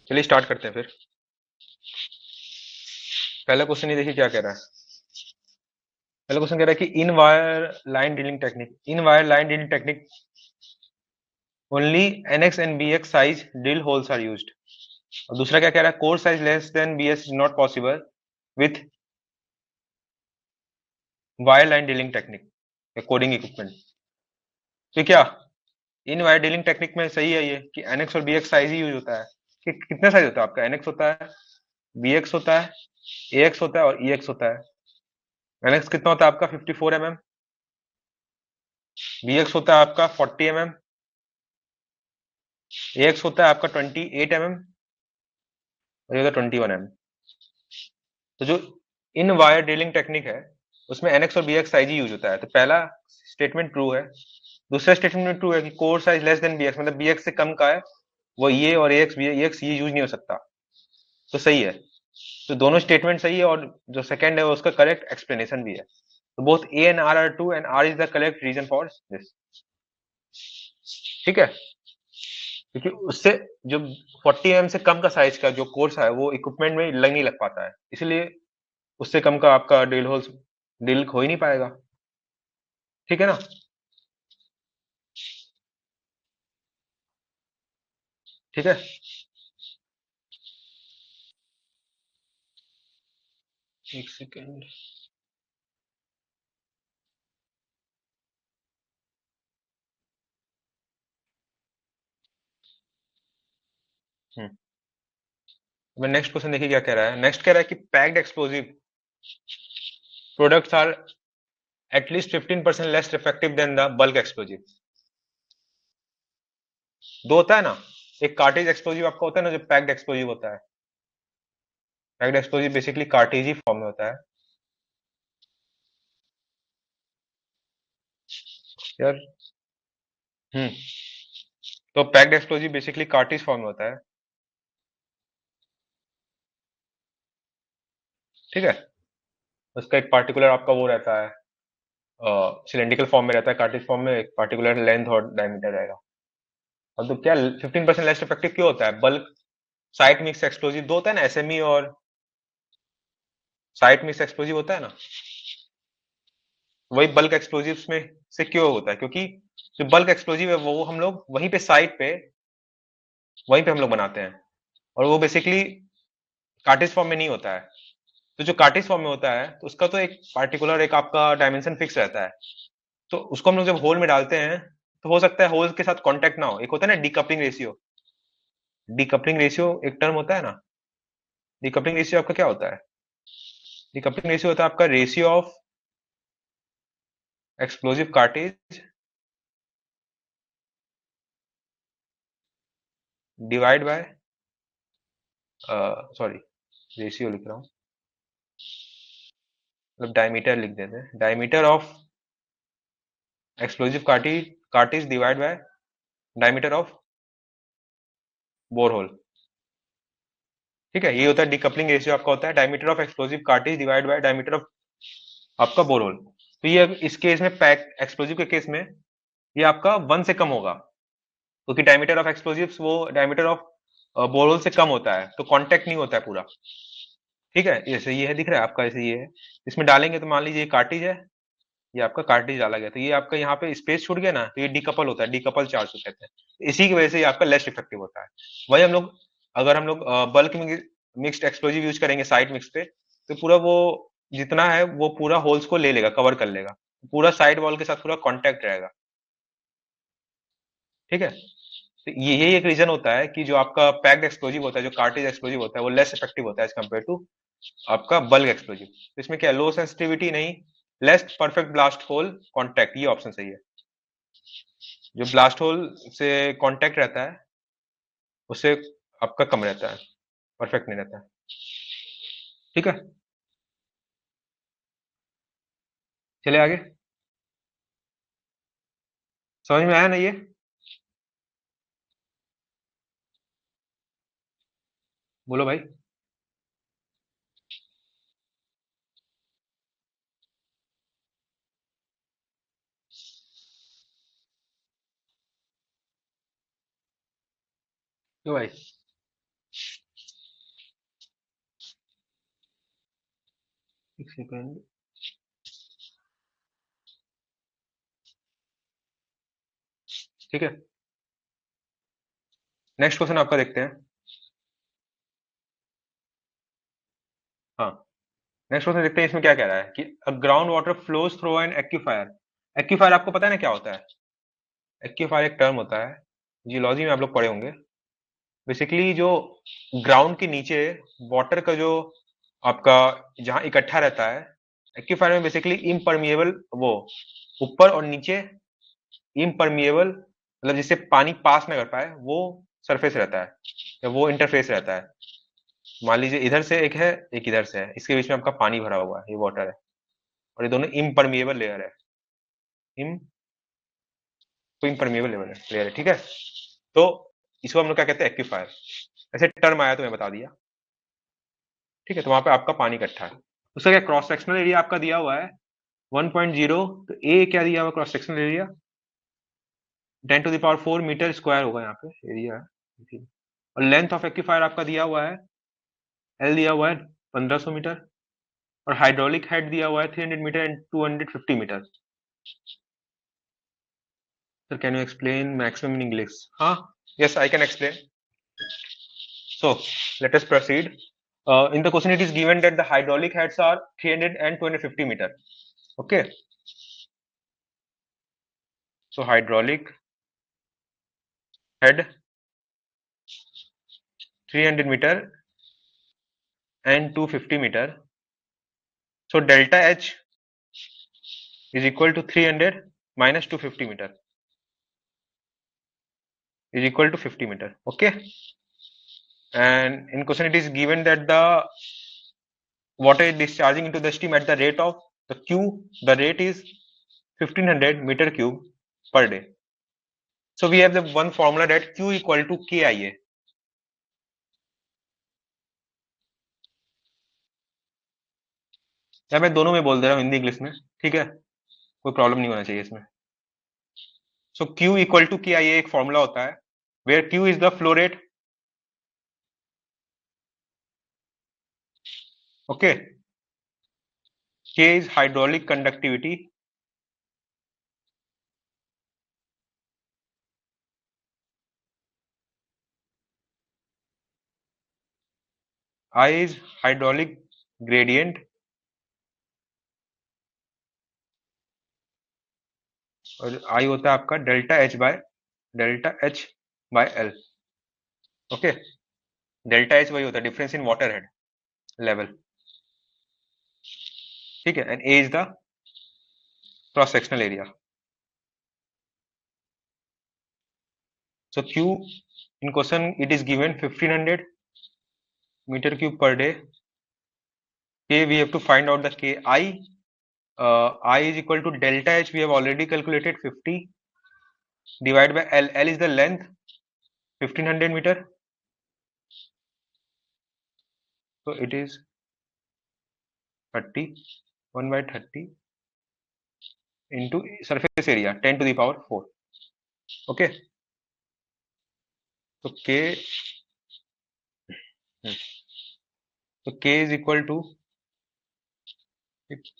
चलिए स्टार्ट करते हैं फिर। पहला क्वेश्चन ये देखिए क्या कह रहा है। पहला क्वेश्चन कह रहा है कि in wire line drilling technique only NX and BX size drill holes are used. और दूसरा क्या कह रहा है, core size less than BS is not possible with wire line drilling technique या कोडिंग इक्विपमेंट। तो क्या इन वायर ड्रिलिंग टेक्निक में सही है ये कि एनएक्स और बीएक्स साइज ही यूज होता है? कि कितना साइज होता है आपका? एनएक्स होता है, बीएक्स होता है, एएक्स होता है और ईएक्स होता है। एनएक्स कितना होता है आपका? 54 mm। बीएक्स होता है आपका 40 mm। एएक्स होता है आपका 28 mm। और ये होता है 21 mm। तो जो इन वायर ड्रिलिंग टेक्निक है उसमें एनएक्स और बीएक्स साइज ही यूज होता है। तो पहला स्टेटमेंट ट्रू है। दूसरा स्टेटमेंट ट्रू है कि core size less then BX, मतलब बीएक्स से कम का है वो ये, और एक्स ये यूज नहीं हो सकता। तो सही है। तो दोनों स्टेटमेंट सही है, और जो सेकंड है उसका करेक्ट एक्सप्लेनेशन भी है। तो both A and R are true and R is the correct reason for this. ठीक है, क्योंकि उससे जो 40 mm से कम का साइज का जो कोर्स है वो इक्विपमेंट में नहीं लग पाता है, इसलिए उससे कम का आपका ड्रिल होल्स ड्रिल हो ही नहीं पाएगा। ठीक है ना? ठीक है। एक सेकेंड। हम्म। मैं नेक्स्ट क्वेश्चन देखिए क्या कह रहा है। नेक्स्ट कह रहा है कि packed explosive products are at least 15% less effective than the bulk explosive. दो होता है ना, एक कार्टेज एक्सप्लोजिव आपका होता है ना, जो पैक्ड एक्सप्लोजिव होता है। पैक्ड एक्सप्लोजिव बेसिकली कार्टेज ही फॉर्म में होता है यार। हम्म। तो packed explosive basically cartridge form में होता है। ठीक है। उसका एक पार्टिकुलर आपका वो रहता है, सिलेंड्रिकल फॉर्म में रहता है, कार्टेज फॉर्म में एक पार्टिकुलर लेंथ और डायमीटर रहेगा। अब तो क्या 15% लेस इफेक्टिव क्यों होता है? बल्क साइट मिक्स एक्सप्लोजिव दो होता है ना, एसएमई और साइट मिक्स एक्सप्लोजिव होता है ना। वही बल्क एक्सप्लोजिव्स में से क्यों होता है? क्योंकि जो बल्क एक्सप्लोजिव है वो हम लोग वहीं पे हम लोग बनाते हैं, और वो बेसिकली कार्टेज फॉर्म में नहीं होता है। तो जो कार्टेज फॉर्म में होता है तो उसका तो एक पार्टिकुलर एक आपका डायमेंशन फिक्स रहता है। तो उसको हम लोग जब होल में डालते हैं तो हो सकता है होल के साथ कांटेक्ट ना हो। एक होता है ना डीकपलिंग रेशियो। डीकपलिंग रेशियो एक टर्म होता है ना। डीकपलिंग रेशियो आपका क्या होता है? डीकपलिंग रेशियो होता है आपका ratio of explosive cartridge divide by, sorry ratio लिख रहा हूँ, मतलब डायमीटर लिख देते हैं। Diameter of explosive cartridge divide by diameter of borehole. ठीक है, ये होता है डीकपलिंग रेशियो। आपका होता है diameter of explosive cartridge divide by diameter of आपका बोरहोल। तो ये इस केस में पैक एक्सप्लोजिव के केस में ये आपका 1 से कम होगा, क्योंकि डायमीटर ऑफ एक्सप्लोजिव्स वो डायमीटर ऑफ बोरहोल से कम होता है, तो कांटेक्ट नहीं होता है पूरा। ठीक है, जैसे ये है दिख रहा है आपका, ऐसे ये है। इसमें डालेंगे तो मान लीजिए ये कार्टेज है, ये आपका कार्टेज डाला गया, तो ये आपका यहाँ पे स्पेस छूट गया ना, तो ये डीकपल होता है, डीकपल चार्ज को कहते हैं। इसी की वजह से ये आपका लेस इफेक्टिव होता है। वही हम लोग, अगर हम लोग बल्क मिक्स्ड एक्सप्लोजिव यूज करेंगे साइड मिक्स पे, तो पूरा वो जितना है वो पूरा होल्स को ले लेगा, कवर कर लेगा, पूरा साइड वॉल के साथ पूरा कांटेक्ट रहेगा। ठीक है। तो यही एक रीजन होता है कि जो आपका पैक्ड एक्सप्लोजिव होता है, जो कार्टेज एक्सप्लोजिव होता है, वो लेस इफेक्टिव होता है एज कम्पेयर टू आपका बल्क एक्सप्लोजिव। तो इसमें क्या, लो सेंसिटिविटी नहीं, less perfect blast hole contact, ये ऑप्शन सही है। जो ब्लास्ट होल से कांटेक्ट रहता है उससे आपका कम रहता है, परफेक्ट नहीं रहता है। ठीक है, चले आगे। समझ में आया ना ये? बोलो भाई। क्यों भाई? एक सेकंड। ठीक है, नेक्स्ट क्वेश्चन आपका देखते हैं। हाँ, नेक्स्ट क्वेश्चन देखते हैं, इसमें क्या कह रहा है कि a ground water flows through an aquifer. Aquifer आपको पता है ना क्या होता है? एक्यूफायर एक टर्म होता है, जियोलॉजी में आप लोग पढ़े होंगे। बेसिकली जो ग्राउंड के नीचे वाटर का जो आपका जहां इकट्ठा रहता है, एक्यूफायर में बेसिकली इम्परमिएबल वो ऊपर और नीचे इम्परमिएबल, मतलब जिससे पानी पास ना कर पाए, वो सरफेस रहता है या वो इंटरफेस रहता है। मान लीजिए इधर से एक है, एक इधर से है, इसके बीच में आपका पानी भरा हुआ है, ये वाटर है, और ये दोनों इम्परमिएबल लेयर है। इम तो इम्परमिएबल लेयर है, ठीक है। तो इसको हम लोग क्या कहते हैं? एक्यूफायर। ऐसे टर्म आया तो मैं बता दिया, ठीक है। तो वहां पे आपका पानी इकट्ठा है। उसका क्या क्रॉस सेक्शनल एरिया आपका दिया हुआ है 1.0, तो ए क्या दिया हुआ cross sectional area? 10⁴ metre square होगा यहाँ पे एरिया है। और लेंथ ऑफ एक्यूफायर आपका दिया हुआ है, एल दिया हुआ है 1500 मीटर, और हाइड्रोलिक हेड दिया हुआ है 300 metre and 250 metre. Sir can you explain maximum in English? हाँ, yes I can explain. So let us proceed. In the question, it is given that the hydraulic heads are 300 and 250 meter. Okay. So hydraulic head 300 meter and 250 meter. So delta H is equal to 300 minus 250 meter is equal to 50 meter. Okay. And in question, it is given that the water is discharging into the stream at the rate of the Q. The rate is 1500 meter cube per day. So we have the one formula that Q equal to KIA. या मैं दोनों में बोल दे रहा हूँ, Hindi English में, ठीक है, कोई प्रॉब्लम नहीं होना चाहिए इसमें। सो Q इक्वल टू के आई एक फॉर्मूला होता है, where Q is the flow rate, okay, K is hydraulic conductivity, I is hydraulic gradient, और I होता है आपका delta H by L. Okay, delta H वही होता है difference in water head level, ठीक है, and A is the cross sectional area. So Q in question it is given 1500 meter cube per day. K we have to find out the K. I is equal to delta H, we have already calculated 50 divided by L. L is the length 1500 meter, so it is 30, 1 by 30 into surface area 10⁴. Okay, so K is equal to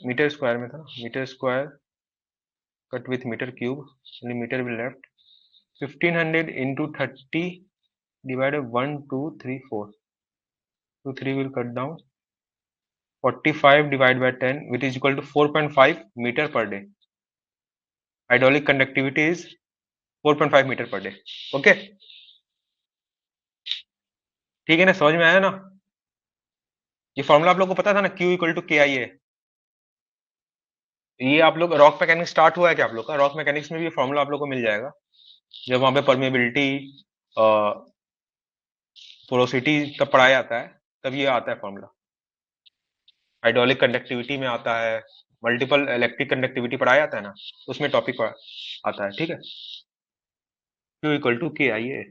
metre square में था, metre square cut with metre cube, metre will left 1500 into 30 divided 1 2 3 4, so 3 will cut down, 45 divided by 10 which is equal to 4.5 meter per day. Hydraulic conductivity is 4.5 meter per day. Okay, ठीक है ना, समझ में आया ना? ये formula आप लोगों को पता था ना, Q इक्वल टू के आई ए। ये आप लोग रॉक मैकेनिक्स स्टार्ट हुआ है क्या आप लोग का? रॉक मैकेनिक्स में भी फॉर्मूला आप लोग को मिल जाएगा, जब वहां पे परमेबिलिटी पोरोसिटी का पढ़ाया जाता है, तब ये आता है फॉर्मूला। हाइड्रोलिक कंडक्टिविटी में आता है, मल्टीपल इलेक्ट्रिक कंडक्टिविटी पढ़ाया जाता है ना, तो उसमें टॉपिक आता है, ठीक है। Q इक्वल टू के आई ए,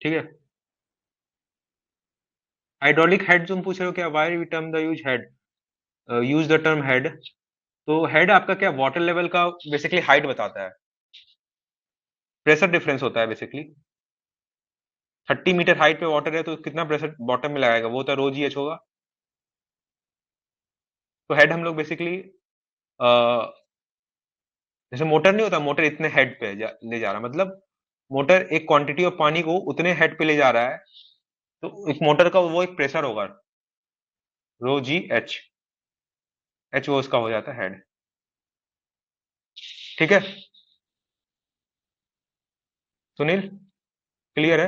ठीक है। हाइड्रोलिक हेड जो तुम पूछ रहे हो, क्या why we term the use the term head, तो हेड आपका क्या वाटर लेवल का बेसिकली हाइट बताता है, प्रेशर डिफरेंस होता है बेसिकली। 30 मीटर हाइट पे वाटर है तो कितना प्रेशर बॉटम में लगाएगा, वो तो रो जी एच होगा, तो हेड हम लोग बेसिकली जैसे मोटर नहीं होता, मोटर इतने हेड पे ले जा रहा, मतलब मोटर एक क्वांटिटी ऑफ पानी को उतने हेड पे ले जा रहा है, तो एक मोटर का वो एक प्रेशर होगा, रो जी एच, एच वो उसका हो जाता है हेड। ठीक है सुनील, क्लियर है?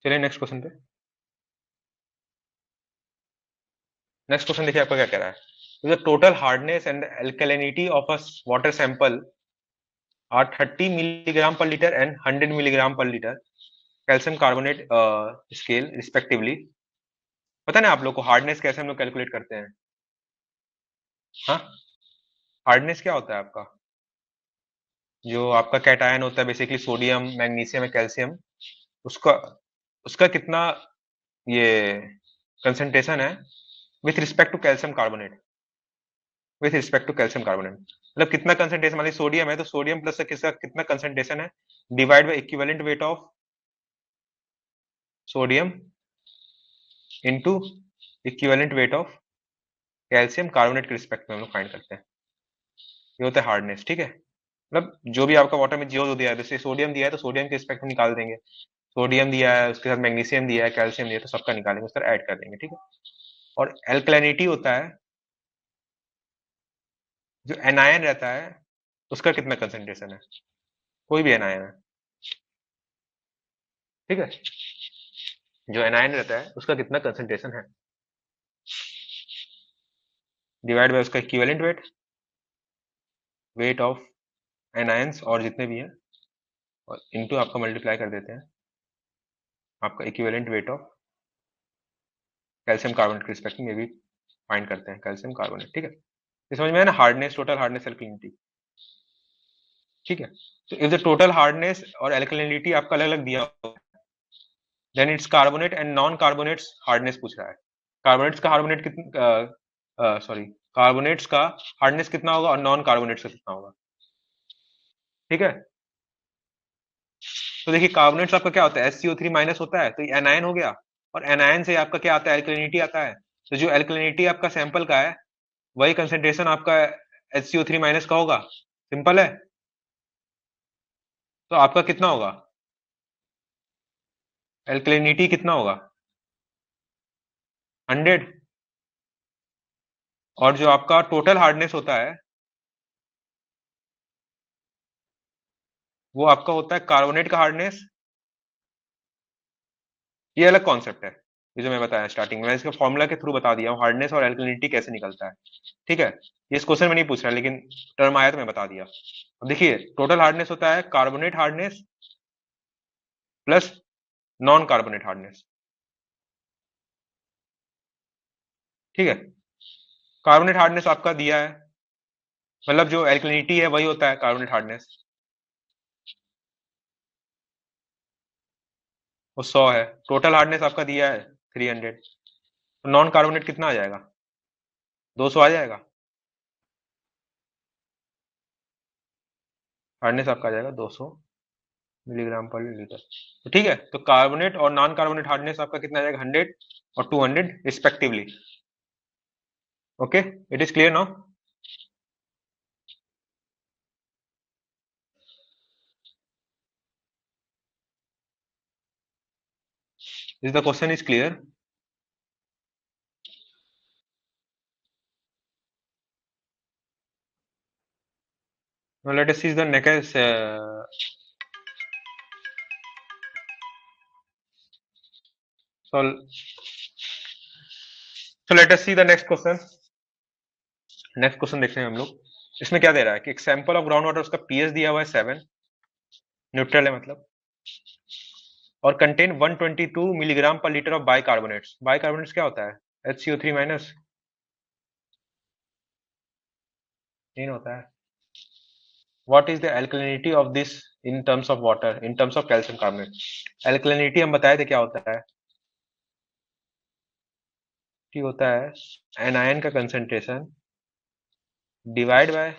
चलिए नेक्स्ट क्वेश्चन पे। नेक्स्ट क्वेश्चन देखिए आपका क्या कह रहा है। The total hardness and alkalinity of a water sample are 30 milligram पर लीटर एंड 100 मिलीग्राम पर litre calcium carbonate scale respectively. पता ना आप लोग को हार्डनेस कैसे हम लोग कैलकुलेट करते हैं? हाँ, हार्डनेस क्या होता है आपका? जो आपका कैटायन होता है बेसिकली सोडियम मैग्नीशियम या कैल्शियम, उसका उसका कितना ये कंसंट्रेशन है with respect to calcium carbonate, with respect to calcium carbonate, मतलब कितना कंसंट्रेशन, मान लीजिए सोडियम है तो सोडियम प्लस का किसका कितना कंसंट्रेशन है, divide by equivalent weight of sodium into equivalent weight of calcium carbonate के रिस्पेक्ट में हम लोग फाइंड करते हैं। ये होता है हार्डनेस। ठीक है, मतलब जो भी आपका वाटर में जो दिया है, जैसे सोडियम दिया है तो सोडियम के रिस्पेक्ट में निकाल देंगे, सोडियम दिया है उसके साथ मैग्नीशियम दिया है कैल्शियम दिया है तो सबका निकालेंगे, उस तरह ऐड कर देंगे। ठीक है, और एल्कलैनिटी होता है जो एनायन रहता है उसका कितना कंसंट्रेशन है, कोई भी एनायन है। ठीक है, जो एनायन रहता है उसका कितना कंसंट्रेशन है, डिवाइड बाय उसका equivalent weight, weight of anions और जितने भी हैं, और इनटू आपका मल्टीप्लाई कर देते हैं आपका equivalent weight of calcium carbonate के रिस्पेक्ट में भी फाइंड करते हैं कैल्शियम कार्बोनेट। ठीक है, ये समझ में है ना, हार्डनेस, टोटल हार्डनेस, एल्कलिनिटी। ठीक है, तो इफ द टोटल हार्डनेस और एल्कलिनिटी आपका अलग अलग दिया हो, then its carbonate and non carbonates hardness पूछ रहा है। कार्बोनेट्स का हार्बोनेट कितना, सॉरी, कार्बोनेट्स का हार्डनेस कितना होगा और नॉन कार्बोनेट्स का कितना होगा। ठीक है, तो देखिए कार्बोनेट्स आपका क्या होता है, SCO3 माइनस होता है तो ये एनायन हो गया, और एनायन से आपका क्या आता है, एल्कलिनिटी आता है। तो जो एल्कलिनिटी आपका सैंपल का है वही कंसेंट्रेशन आपका HCO3 माइनस का होगा, सिंपल है। तो आपका कितना होगा, एल्कलिनिटी कितना होगा, 100, और जो आपका टोटल हार्डनेस होता है वो आपका होता है कार्बोनेट का हार्डनेस। ये अलग कॉन्सेप्ट है, ये जो मैं बताया स्टार्टिंग में, मैं इसका फॉर्मूला के थ्रू बता दिया हूँ हार्डनेस और एल्कलिनिटी कैसे निकलता है। ठीक है, ये इस क्वेश्चन में नहीं पूछ रहा लेकिन टर्म आया तो मैं बता दिया। अब देखिए टोटल हार्डनेस होता है carbonate hardness plus non carbonate hardness. ठीक है, कार्बोनेट हार्डनेस आपका दिया है, मतलब जो एल्कलिनिटी है वही होता है कार्बोनेट हार्डनेस, वो 100 है। टोटल हार्डनेस आपका दिया है 300, तो नॉन कार्बोनेट कितना आ जाएगा, 200 आ जाएगा, हार्डनेस आपका आ जाएगा 200 मिलीग्राम पर लीटर। तो ठीक है, तो कार्बोनेट और नॉन कार्बोनेट हार्डनेस आपका कितना आ जाएगा, 100 और 200 respectively. Okay, it is clear now? Is the question is clear? Now let us see the next. So, so let us see the next question. Next question देखते हैं हम लोग। इसमें क्या दे रहा है कि एक सैंपल ऑफ ग्राउंड वाटर, उसका पीएच दिया हुआ है 7, न्यूट्रल है मतलब, और कंटेन 122 मिलीग्राम पर लीटर ऑफ बाइकार्बोनेट्स। बाइकार्बोनेट्स क्या होता है, HCO3 माइनस, नहीं होता है। What is the alkalinity of this in terms of water, in terms of calcium carbonate. Alkalinity हम बताए थे क्या होता है, कि होता है एनायन का concentration divide by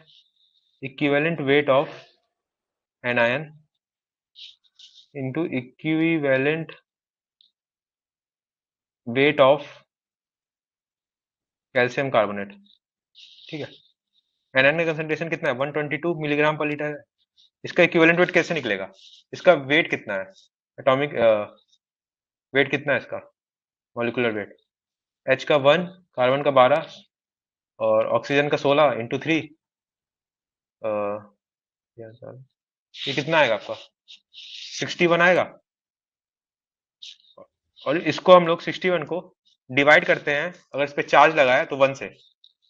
equivalent weight of anion into equivalent weight of calcium carbonate. ठीक है, एनएन का कंसंट्रेशन कितना है, 122 मिलीग्राम पर लीटर है। इसका इक्विवेलेंट वेट कैसे निकलेगा, इसका वेट कितना है, एटॉमिक वेट कितना है इसका, मॉलिक्यूलर वेट, एच का 1, कार्बन का 12 और ऑक्सीजन का 16 इंटू 3, ये कितना आएगा आपका, 61 आएगा। और इसको हम लोग 61 को डिवाइड करते हैं, अगर इस पे चार्ज लगाया तो 1 से,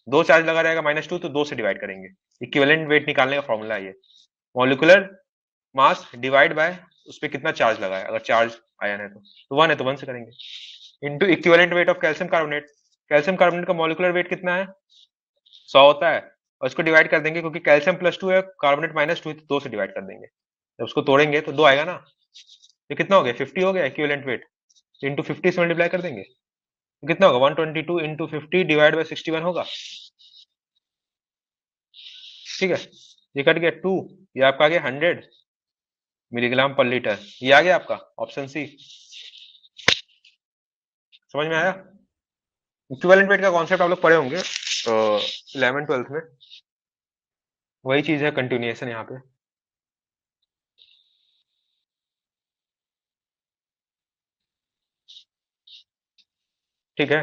दो चार्ज लगा रहेगा -2 तो 2 से डिवाइड करेंगे। इक्विवेलेंट वेट निकालने का फॉर्मूला है ये, मॉलिक्यूलर मास डिवाइड बाय उस पे कितना चार्ज लगा है, अगर चार्ज आयन है तो 1 है तो 1 से करेंगे, into equivalent weight of calcium carbonate. Calcium carbonate का मॉलिक्यूलर वेट कितना है, 100 होता है, और इसको डिवाइड कर देंगे क्योंकि कैल्शियम +2 है, कार्बोनेट -2 है तो 2 से डिवाइड कर देंगे, जब उसको तोड़ेंगे तो 2 आएगा ना। ये कितना हो गया, 50 हो गया इक्विवेलेंट वेट, इंटू 50 से मल्टीप्लाई कर देंगे तो कितना होगा, 122 इंटू 50 डिवाइड बाय 61 होगा। ठीक है, ये कट गया 2, ये आपका आ गया 100 मिलीग्राम पर लीटर, ये आ गया आपका ऑप्शन सी। समझ में आया, इक्विवेलेंट वेट का कॉन्सेप्ट आप लोग पढ़े होंगे 11th 12th में, वही चीज है कंटिन्यूएशन यहाँ पे। ठीक है,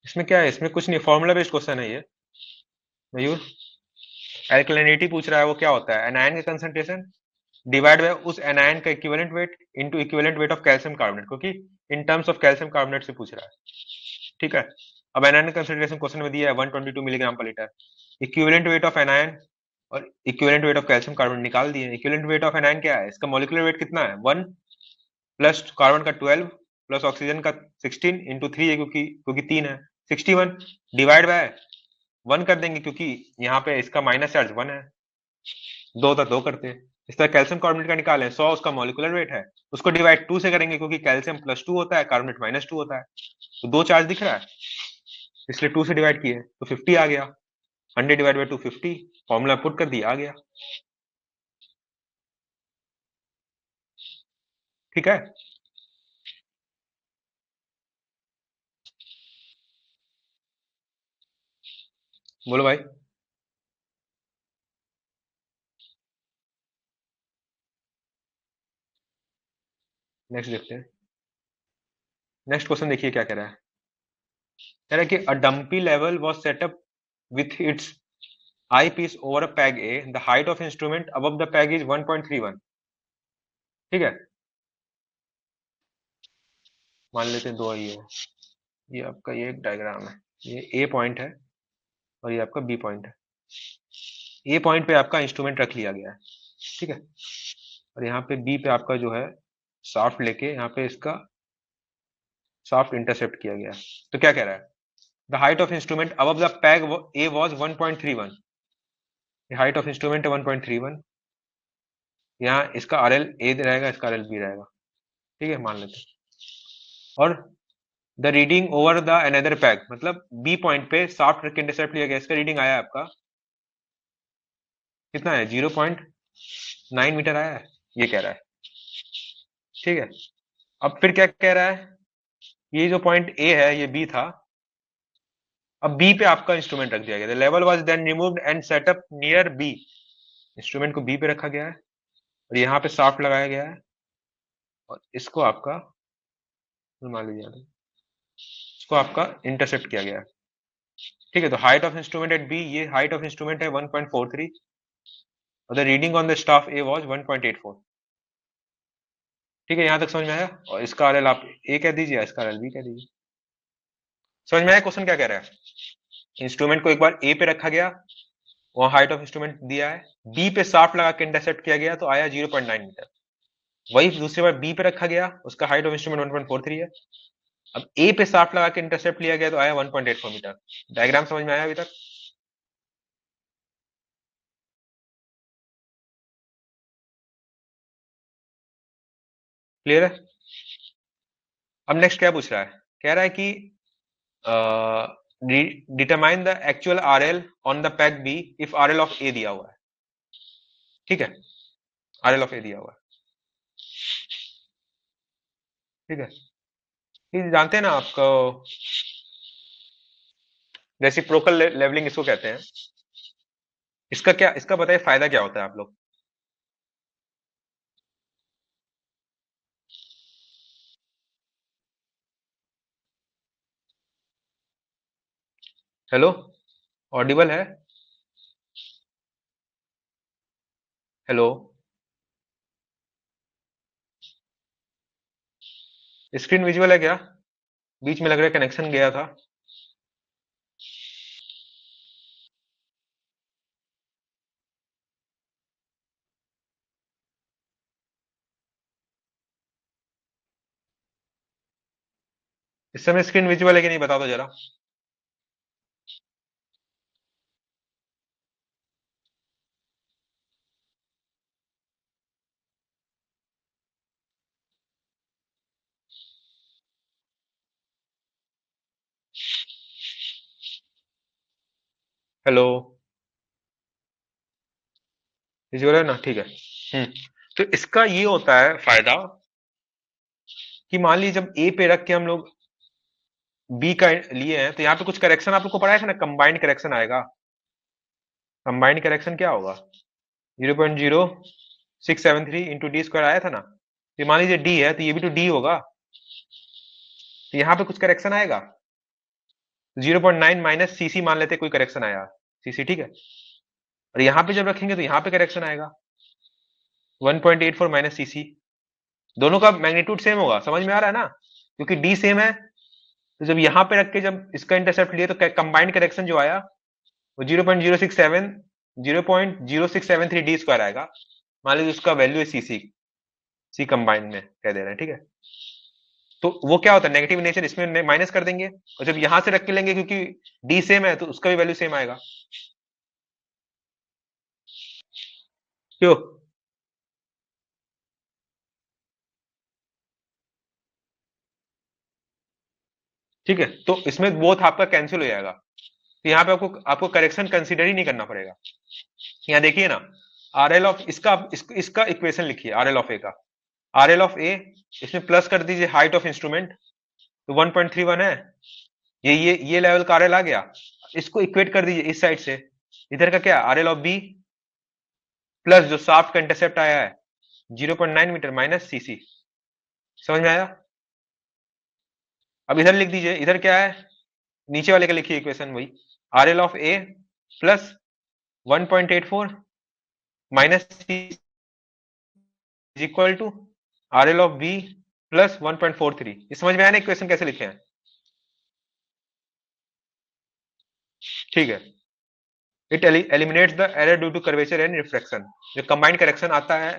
इसमें क्या है, इसमें कुछ नहीं, फॉर्मूला बेस्ड क्वेश्चन है ये मयूर। एल्कलिनिटी पूछ रहा है, वो क्या होता है, एनायन का कंसंट्रेशन डिवाइड बाय उस एनायन का equivalent weight into equivalent weight of calcium carbonate, क्योंकि in terms of calcium carbonate से पूछ रहा है। ठीक है, अब एनायन कंसंट्रेशन क्वेश्चन में दिया है 122 मिलीग्राम पर litre, equivalent weight of anion और equivalent weight of calcium carbonate निकाल दिए। इक्विवेलेंट वेट ऑफ एनायन क्या है, इसका मॉलिक्यूलर वेट कितना है, 1 प्लस कार्बन का 12 प्लस ऑक्सीजन का 16 इंटू 3 है, क्योंकि क्योंकि 3 है, 61 डिवाइड बाय 1 कर देंगे क्योंकि यहाँ पे इसका माइनस चार्ज 1 है, 2 था 2 करते हैं। इस तरह कैल्शियम कार्बोनेट का निकालें, 100 उसका मॉलिक्यूलर वेट है, उसको डिवाइड 2 से करेंगे क्योंकि कैल्शियम +2 होता है, कार्बोनेट -2 होता है, तो 2 चार्ज दिख रहा है इसलिए 2 से डिवाइड किए तो 50 आ गया, 100 डिवाइड बाय 2 50, फॉर्मूला पुट कर दिया, आ गया। ठीक है, बोलो भाई। नेक्स्ट देखते हैं, नेक्स्ट क्वेश्चन देखिए क्या कह रहा है, कह रहा है कि a dumpy level was set up with its eyepiece over a peg A, the height of instrument above the peg is 1.31। ठीक है, मान लेते हैं दो ये आपका ये एक डायग्राम है, ये ए पॉइंट है और ये आपका बी पॉइंट है। ए पॉइंट पे आपका इंस्ट्रूमेंट रख लिया गया है, ठीक है, और यहाँ पे बी पे आपका जो है शाफ्ट लेके यहाँ पे इसका शाफ्ट इंटरसेप्ट किया गया है। तो क्या कह रहा है, the height of instrument above the peg A was 1.31, height of instrument है 1.31, यहाँ इसका आर एल ए रहेगा, इसका आर एल बी रहेगा। ठीक है, मान लेते हैं, और the reading over the another peg, मतलब बी पॉइंट पे शाफ्ट रख के इंटरसेप्ट लिया गया, इसका रीडिंग आया आपका कितना है, 0.9 मीटर आया है, ये कह रहा है। ठीक है, अब फिर क्या कह रहा है, ये जो पॉइंट ए है ये बी था, अब बी पे आपका इंस्ट्रूमेंट रख दिया गया, level was then removed and setup near B, instrument को बी पे रखा गया है और यहाँ पे शाफ्ट लगाया गया है और इसको आपका मान लीजिए, इसको आपका इंटरसेप्ट किया गया है। ठीक है, तो height of instrument at B, ये हाइट ऑफ इंस्ट्रूमेंट है 1.43 और the reading on the staff A was 1.84। ठीक है, यहां तक समझ में आया, और इसका आरएल आप ए कह दीजिए, इसका आरएल बी कह दीजिए। समझ में आया क्वेश्चन क्या कह रहा है, इंस्ट्रूमेंट को एक बार ए पे रखा गया, वहां हाइट ऑफ इंस्ट्रूमेंट दिया है, बी पे शाफ्ट लगा के इंटरसेप्ट किया गया तो आया 0.9 मीटर, वही दूसरी बार बी पे रखा गया, उसका हाइट ऑफ इंस्ट्रूमेंट 1.43 है, अब ए पे शाफ्ट लगा के इंटरसेप्ट लिया गया तो आया 1.84 मीटर। डायग्राम समझ में आया अभी तक, क्लियर है। अब नेक्स्ट क्या पूछ रहा है, कह रहा है कि determine the actual RL on the peg B if RL of A दिया हुआ है। ठीक है, आरएल ऑफ ए दिया हुआ है। ठीक है, ये जानते हैं ना आपको, रेसिप्रोकल लेवलिंग इसको कहते हैं। इसका क्या, इसका बताइए फायदा क्या होता है आप लोग। हेलो, ऑडिबल है? हेलो, स्क्रीन विजुअल है क्या? बीच में लग रहा है कनेक्शन गया था। इस समय स्क्रीन विजुअल है कि नहीं बता दो जरा। हेलो, विजुअल है ना? ठीक है। तो इसका ये होता है फायदा कि मान लीजिए जब ए पे रख के हम लोग बी का लिए हैं, तो यहाँ पे कुछ करेक्शन आप लोग को पढ़ाया था ना, कंबाइंड करेक्शन आएगा। कंबाइंड करेक्शन क्या होगा? 0.0673 इंटू डी स्क्वायर आया था ना। तो मान लीजिए डी है तो ये भी तो डी होगा, तो यहाँ पे कुछ करेक्शन आएगा। 0.9 माइनस सीसी मान लेते, कोई करेक्शन आया सीसी, ठीक है। और यहाँ पे जब रखेंगे तो यहाँ पे करेक्शन आएगा 1.84 माइनस सीसी। दोनों का मैग्नीट्यूड सेम होगा, समझ में आ रहा है ना, क्योंकि डी सेम है। तो जब यहाँ पे रख के जब इसका इंटरसेप्ट लिए तो कंबाइंड करेक्शन जो आया वो 0.067 डी स्क्वायर आएगा। मान लीजिए उसका वैल्यू है सीसी, सी कंबाइंड में कह दे रहे हैं, ठीक है। तो वो क्या होता है, नेगेटिव नेचर इसमें माइनस कर देंगे, और जब यहां से रख के लेंगे क्योंकि डी सेम है तो उसका भी वैल्यू सेम आएगा। क्यों? ठीक है, तो इसमें बोथ आपका कैंसिल हो जाएगा, तो यहाँ पे आपको आपको करेक्शन कंसीडर ही नहीं करना पड़ेगा। यहाँ देखिए ना, आर एल ऑफ इसका इसका इक्वेशन लिखिए, आर एल ऑफ ए का। आर एल ऑफ ए, इसमें प्लस कर दीजिए हाइट ऑफ इंस्ट्रूमेंट, तो 1.31 है। ये लेवल का आर एल आ गया। इसको इक्वेट कर दीजिए इस साइड से, इधर का क्या, R L of B plus जो शाफ्ट का इंटरसेप्ट आया है 0.9 मीटर माइनस सीसी। समझ में आया? अब इधर लिख दीजिए, इधर क्या है, नीचे वाले का लिखिए इक्वेशन वही, R L of A plus 1.84 minus C is equal to R L of B plus 1.43। ये समझ में आया ना इक्वेशन कैसे लिखे हैं? ठीक है। It eliminates the error due to curvature and refraction. जो कंबाइंड करेक्शन आता है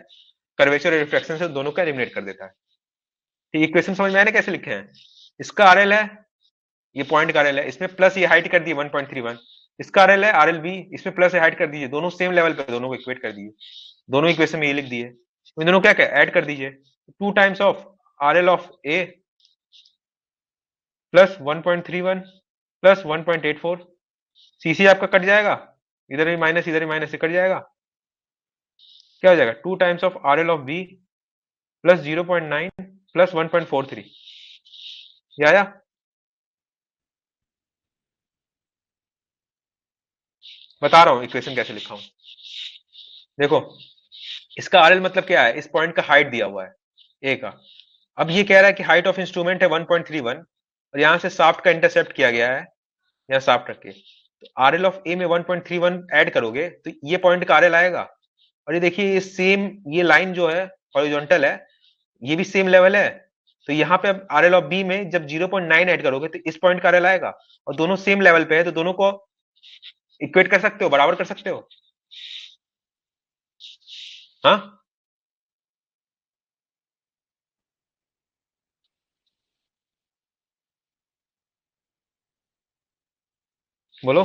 कर्वेचर और रिफ्रैक्शन से, दोनों का एलिमिनेट कर देता है। तो इक्वेशन समझ में आया ना कैसे लिखे हैं? इसका आरएल है, ये पॉइंट का आरएल है, इसमें प्लस ये हाइट कर दी 1.31। इसका आरएल है आरएल बी, इसमें प्लस ये हाइट कर दीजिए, दोनों सेम लेवल पे, दोनों को इक्वेट कर दीजिए। दोनों इक्वेशन में ये लिख दिए, इन दोनों क्या क्या ऐड कर दीजिए, 2 times of RL of A plus 1.31 plus 1.84। CC आपका कट जाएगा, इधर भी माइनस इधर भी माइनस से कट जाएगा। क्या हो जाएगा, 2 times of R L of B plus 0.9 plus 1.43। ये आया? बता रहा हूं इक्वेशन कैसे लिखा हूं। देखो, इसका आर एल मतलब क्या है, इस पॉइंट का हाइट दिया हुआ है ए का। अब ये कह रहा है कि हाइट ऑफ इंस्ट्रूमेंट है 1.31, और यहां से शाफ्ट का इंटरसेप्ट किया गया है, यहाँ शाफ्ट रख के। तो आर एल ऑफ ए में 1.31 ऐड करोगे तो ये पॉइंट का आर एल आएगा। और ये देखिए, ये सेम, ये लाइन जो है हॉरिजॉन्टल है, ये भी सेम लेवल है। तो यहाँ पे अब आर एल ऑफ बी में जब 0.9 ऐड करोगे तो इस पॉइंट का आर एल आएगा, और दोनों सेम लेवल पे है, तो दोनों को इक्वेट कर सकते हो, बराबर कर सकते हो। हाँ, बोलो,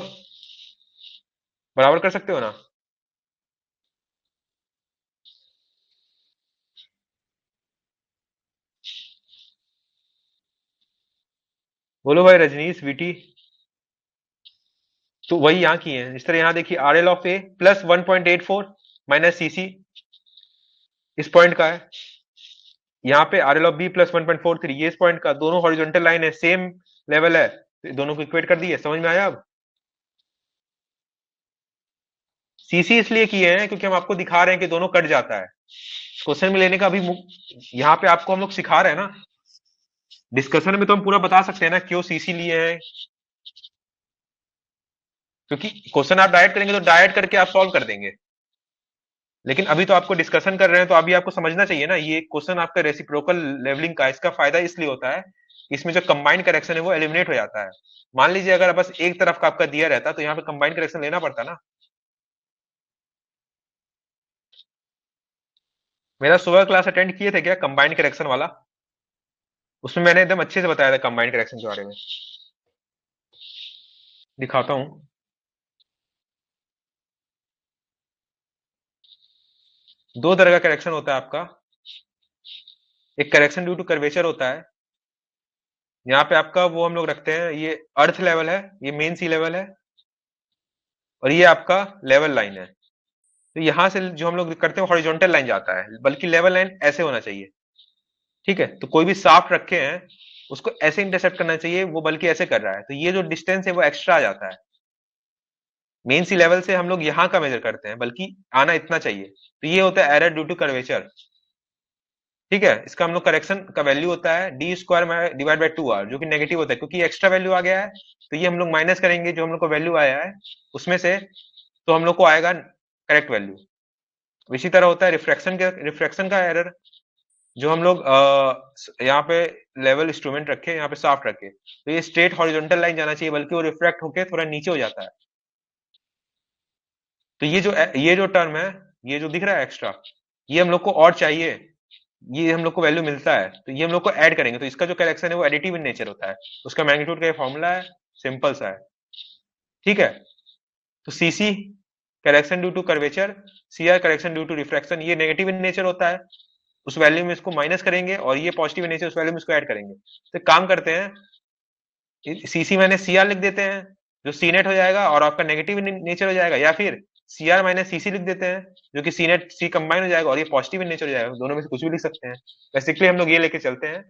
बराबर कर सकते हो ना? बोलो भाई, रजनीश वीटी। तो वही यहाँ की है। इस तरह यहाँ देखिए R L of A plus 1.84 minus C C इस पॉइंट का है। यहाँ पे R L of B plus 1.43 ये इस पॉइंट का, दोनों हॉरिजॉन्टल लाइन है, सेम लेवल है, तो दोनों को इक्वेट कर दिए। समझ में आया अब? सीसी इसलिए किए हैं क्योंकि हम आपको दिखा रहे हैं कि दोनों कट जाता है। क्वेश्चन में लेने का अभी यहाँ पे आपको हम लोग सिखा रहे हैं ना। डिस्कशन में तो हम पूरा बता सकते हैं ना क्यों सीसी लिए हैं, क्योंकि क्वेश्चन आप डायरेक्ट करेंगे तो डायरेक्ट करके आप सॉल्व कर देंगे। लेकिन अभी तो आपको डिस्कशन कर रहे हैं, तो अभी आपको समझना चाहिए ना, ये क्वेश्चन आपका रेसिप्रोकल लेवलिंग का, इसका फायदा इसलिए होता है, इसमें जो कंबाइंड करेक्शन है वो एलिमिनेट हो जाता है। मान लीजिए अगर बस एक तरफ का आपका दिया रहता तो यहाँ पे कंबाइंड करेक्शन लेना पड़ता ना। मेरा सुबह क्लास अटेंड किए थे क्या कंबाइंड करेक्शन वाला? उसमें मैंने एकदम अच्छे से बताया था कंबाइंड करेक्शन के बारे में। दिखाता हूँ। दो तरह का करेक्शन होता है आपका। एक करेक्शन ड्यू टू कर्वेचर होता है। यहाँ पे आपका वो हम लोग रखते हैं, ये अर्थ लेवल है, ये मेन सी लेवल है, और ये आपका लेवल लाइन है। तो यहां से जो हम लोग करते हैं हॉरिजॉन्टल लाइन जाता है, बल्कि लेवल लाइन ऐसे होना चाहिए। ठीक है, तो कोई भी शाफ्ट रखे हैं उसको ऐसे इंटरसेप्ट करना चाहिए, वो बल्कि ऐसे कर रहा है, तो ये जो डिस्टेंस है वो एक्स्ट्रा आ जाता है। मेन सी लेवल से हम लोग यहाँ का मेजर करते हैं, बल्कि आना इतना चाहिए, तो ये होता है एरर ड्यू टू कर्वेचर। ठीक है, इसका हम लोग करेक्शन का वैल्यू होता है D square divide by 2r, जो कि नेगेटिव होता है क्योंकि एक्स्ट्रा वैल्यू आ गया है। तो ये हम लोग माइनस करेंगे जो हम लोग को वैल्यू आया है उसमें से, तो हम लोग को आएगा करेक्ट वैल्यू। इसी तरह होता है रिफ्रैक्शन का एरर। जो हम लोग यहाँ पे लेवल इंस्ट्रूमेंट रखे, यहाँ पे साफ्ट रखे, तो ये स्ट्रेट हॉरिजॉन्टल लाइन जाना चाहिए, बल्कि वो रिफ्रैक्ट होके थोड़ा नीचे हो जाता है। तो ये जो टर्म है, ये जो दिख रहा है एक्स्ट्रा, ये हम लोग को और चाहिए, ये हम लोग को वैल्यू मिलता है, तो ये हम लोग को ऐड करेंगे, तो इसका जो करेक्शन है वो एडिटिव इन नेचर होता है। उसका मैग्नीट्यूड का फॉर्मूला है, सिंपल सा है। ठीक है, तो CC correction due to curvature, CR correction due to refraction, ये नेगेटिव इन नेचर होता है, उस वैल्यू में इसको माइनस करेंगे, और ये पॉजिटिव इन नेचर, उस वैल्यू में इसको ऐड करेंगे। तो काम करते हैं, सीसी माइनस सीआर लिख देते हैं, जो सी नेट हो जाएगा और आपका नेगेटिव नेचर हो जाएगा, या फिर सीआर माइनस सीसी लिख देते हैं, जो कि सी नेट सी कंबाइन हो जाएगा और ये पॉजिटिव इन नेचर हो जाएगा। दोनों में से कुछ भी लिख सकते हैं। बेसिकली हम लोग ये लेके चलते हैं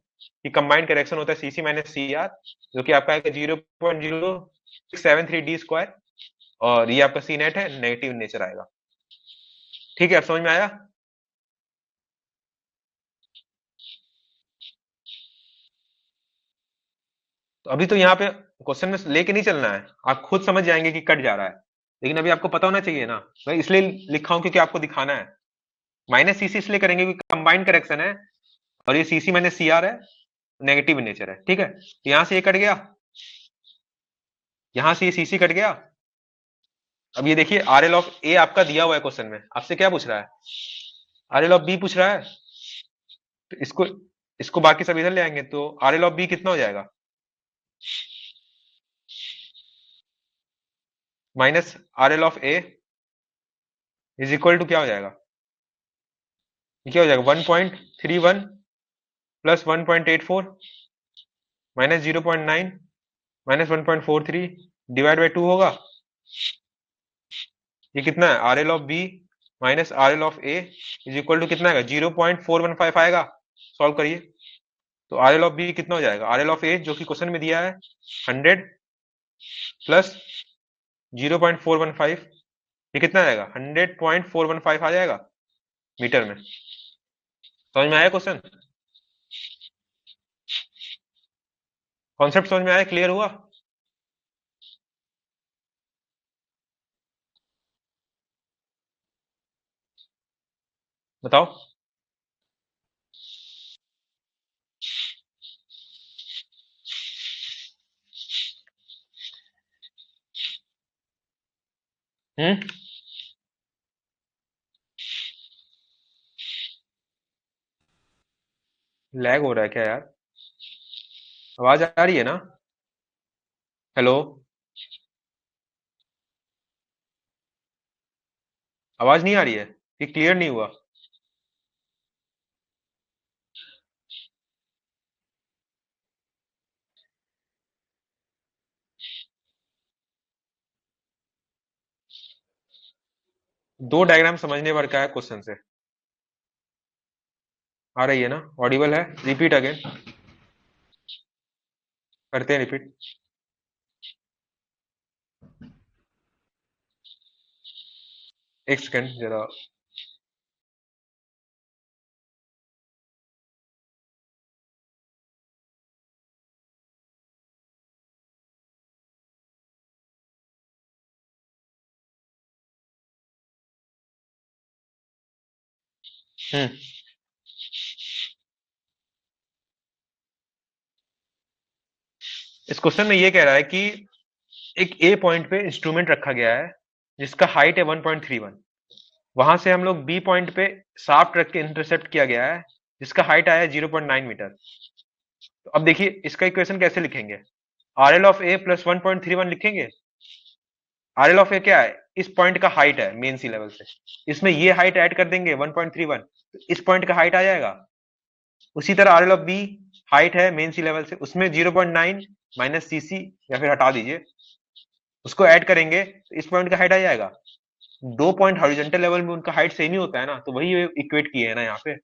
कि कंबाइंड करेक्शन होता है सीसी माइनस सीआर, जो कि आपका 0.0673 d स्क्वायर, और ये आपका सी नेट है, नेगेटिव नेचर आएगा। ठीक है, अब समझ में आया? तो अभी तो यहाँ पे क्वेश्चन में लेके नहीं चलना है, आप खुद समझ जाएंगे कि कट जा रहा है, लेकिन अभी आपको पता होना चाहिए ना। मैं इसलिए लिखा हूं क्योंकि आपको दिखाना है। माइनस सीसी इसलिए करेंगे क्योंकि कंबाइंड करेक्शन है, और ये सीसी माइनस सीआर है, नेगेटिव नेचर है। ठीक है, तो यहां से ये कट गया, यहां से ये सीसी कट गया। अब ये देखिए आर एल ऑफ ए आपका दिया हुआ है क्वेश्चन में, आपसे क्या पूछ रहा है? आर एल ऑफ बी पूछ रहा है। तो इसको इसको बाकी सब इधर ले आएंगे, तो आर एल ऑफ बी कितना हो जाएगा? Minus R L of A is equal to क्या हो जाएगा? ये क्या हो जाएगा? 1.31 plus 1.84 minus 0.9 minus 1.43 divide by 2 होगा। ये कितना है? R L of B minus R L of A is equal to कितना आएगा? 0.415 आएगा। सॉल्व करिए, तो आर एल ऑफ बी कितना हो जाएगा? आर एल ऑफ ए जो कि क्वेश्चन में दिया है 100 प्लस 0.415, ये कितना आएगा? 100.415 आ जाएगा मीटर में। समझ में आया क्वेश्चन? कॉन्सेप्ट समझ में आया? क्लियर हुआ? बताओ। हम्म, लैग हो रहा है क्या यार? आवाज आ रही है ना? हेलो, आवाज नहीं आ रही है? ये क्लियर नहीं हुआ? दो डायग्राम समझने भर का है क्वेश्चन से। आ रही है ना? ऑडिबल है? रिपीट अगेन, करते हैं रिपीट। एक सेकंड जरा। हम्म। इस क्वेश्चन में ये कह रहा है कि एक ए पॉइंट पे इंस्ट्रूमेंट रखा गया है जिसका हाइट है 1.31। वहां से हम लोग बी पॉइंट पे शाफ्ट रख के इंटरसेप्ट किया गया है जिसका हाइट आया है 0.9 मीटर। तो अब देखिए इसका इक्वेशन कैसे लिखेंगे। Are L of A plus 1.31 लिखेंगे। आर एल ऑफ ए क्या है? इस पॉइंट का हाइट है मेन सी लेवल से। इसमें ये हाइट ऐड कर देंगे 1.31, तो इस पॉइंट का हाइट आ जाएगा। उसी तरह R L of B height है मेन सी लेवल से, उसमें 0.9 माइनस सी सी, या फिर हटा दीजिए, उसको ऐड करेंगे तो इस पॉइंट का हाइट आ जाएगा। दो पॉइंट हॉरिजॉन्टल लेवल में उनका हाइट सेम ही होता है ना, तो वही इक्वेट किए है ना यहाँ पे।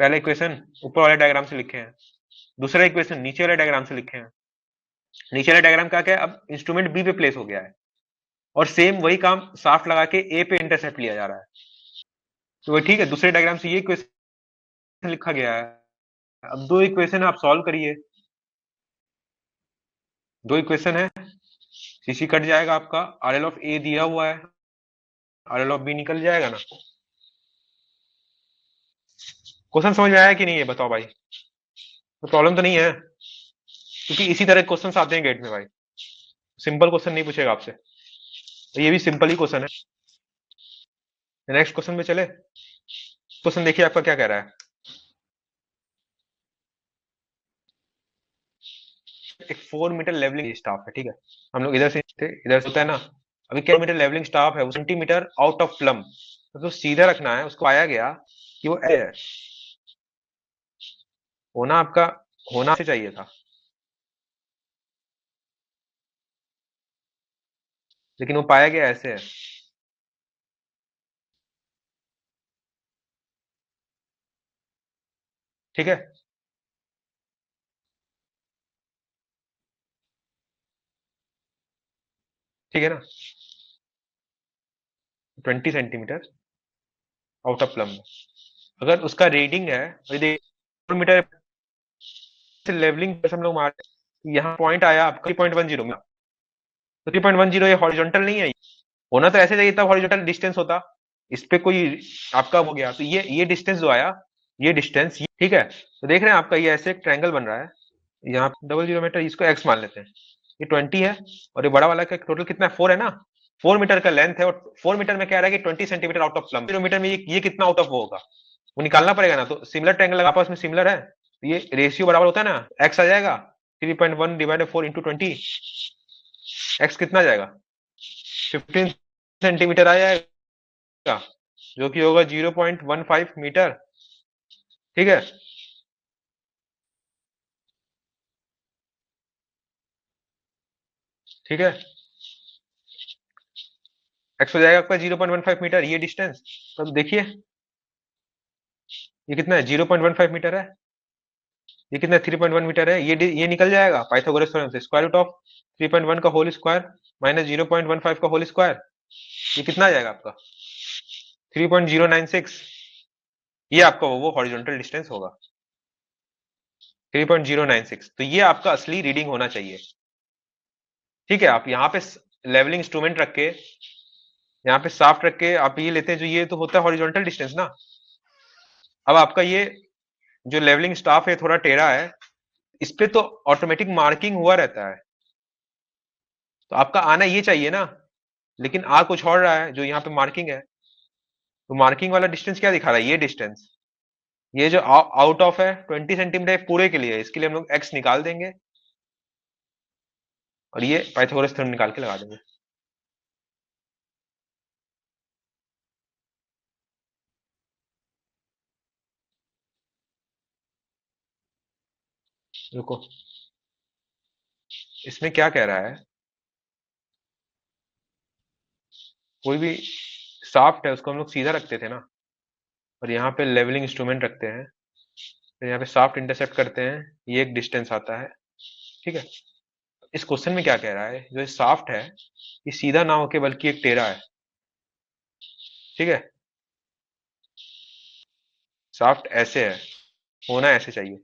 पहला इक्वेशन ऊपर वाले डायग्राम से लिखे हैं, दूसरा इक्वेशन नीचे वाले डायग्राम से लिखे हैं। नीचे वाले डायग्राम का क्या है, अब इंस्ट्रूमेंट बी पे प्लेस हो गया है और सेम वही काम साफ्ट लगा के ए पे इंटरसेप्ट लिया जा रहा है। तो वही ठीक है, दूसरे डायग्राम से ये इक्वेशन लिखा गया है। अब दो इक्वेशन आप सॉल्व करिए। दो इक्वेशन है, सीसी कट जाएगा आपका, आर एल ऑफ ए दिया हुआ है, आर एल ऑफ बी निकल जाएगा ना। क्वेश्चन समझ में आया कि नहीं है बताओ भाई? तो प्रॉब्लम तो नहीं है, क्योंकि इसी तरह क्वेश्चन आते हैं गेट में भाई। सिंपल क्वेश्चन नहीं पूछेगा आपसे, तो ये भी सिंपल ही क्वेश्चन है। नेक्स्ट क्वेश्चन में चले। क्वेश्चन देखिए आपका क्या कह रहा है। एक 4 मीटर लेवलिंग स्टाफ है, ठीक है। हम लोग इधर से थे, इधर से होता है ना। अभी क्या मीटर लेवलिंग स्टाफ है, 20 मीटर आउट ऑफ प्लम, तो सीधा रखना है। उसको आया गया कि वो ए है। होना आपका, होना से चाहिए था, लेकिन वो पाया गया ऐसे है। ठीक है, ठीक है ना। 20 सेंटीमीटर आउट ऑफ प्लम में अगर उसका रीडिंग है, वही देखिए 4 मीटर से लेवलिंग हम लोग मारे, यहाँ पॉइंट आया आपका 3.10 में। तो 3.10 ये हॉरिजॉन्टल नहीं है। होना तो ऐसे चाहिए था, हॉरिजॉन्टल डिस्टेंस होता। इस पे कोई आपका हो गया, तो ये डिस्टेंस जो आया, ये डिस्टेंस, ठीक है। तो देख रहे हैं आपका ये ऐसे एक ट्रायंगल बन रहा है। यहाँ 00 मीटर, इसको एक्स मान लेते हैं। ये 20 है, और ये बड़ा वाला का टोटल कितना है, 4 है ना। 4 मीटर का लेंथ है, और 4 मीटर में क्या रहा है कि 20 centimetre out of plumb. 0 metre में ये कितना आउट ऑफ वो होगा, वो निकालना पड़ेगा ना। तो सिमिलर ट्रायंगल आपस में सिमिलर है, तो ये रेशियो बराबर होता है ना, एक्स आ जाएगा 3.1 डिवाइडेड 4 × 20। एक्स कितना आ जाएगा, 15 सेंटीमीटर आ जाएगा, जो कि होगा 0.15 मीटर। ठीक है, ठीक है। एक्स हो जाएगा आपका 0.15 मीटर, ये डिस्टेंस। तब देखिए ये कितना है, 0.15 मीटर है। ये कितना, 3.1 मीटर है। ये निकल जाएगा पाइथागोरस थ्योरम से, स्क्वायर रूट ऑफ 3.1 का होल स्क्वायर माइनस 0.15 का होल स्क्वायर। ये कितना आ जाएगा आपका, 3.096। ये आपका वो हॉरिजॉन्टल डिस्टेंस होगा, 3.096। तो ये आपका असली रीडिंग होना चाहिए। ठीक है, आप यहाँ पे लेवलिंग इंस्ट्रूमेंट रख के, यहाँ पे साफ्ट रख के आप ये लेते हैं, जो ये तो होता है हॉरिजॉन्टल डिस्टेंस ना। अब आपका ये जो लेवलिंग स्टाफ है थोड़ा टेढ़ा है, इस पे तो ऑटोमेटिक मार्किंग हुआ रहता है, तो आपका आना ये चाहिए ना। लेकिन आ कुछ और रहा है, जो यहाँ पे मार्किंग है। तो मार्किंग वाला डिस्टेंस क्या दिखा रहा है, ये डिस्टेंस। ये जो आउट ऑफ है 20 सेंटीमीटर पूरे के लिए, इसके लिए हम लोग एक्स निकाल देंगे, और ये पाइथागोरस थ्योरम निकाल के लगा देंगे। रुको, इसमें क्या कह रहा है, कोई भी शाफ्ट है उसको हम लोग सीधा रखते थे ना, और यहाँ पे लेवलिंग इंस्ट्रूमेंट रखते हैं, फिर यहाँ पे शाफ्ट इंटरसेप्ट करते हैं, ये एक डिस्टेंस आता है। ठीक है, इस क्वेश्चन में क्या कह रहा है, जो शाफ्ट है ये सीधा ना होके बल्कि एक टेढ़ा है। ठीक है, शाफ्ट ऐसे है, होना ऐसे चाहिए।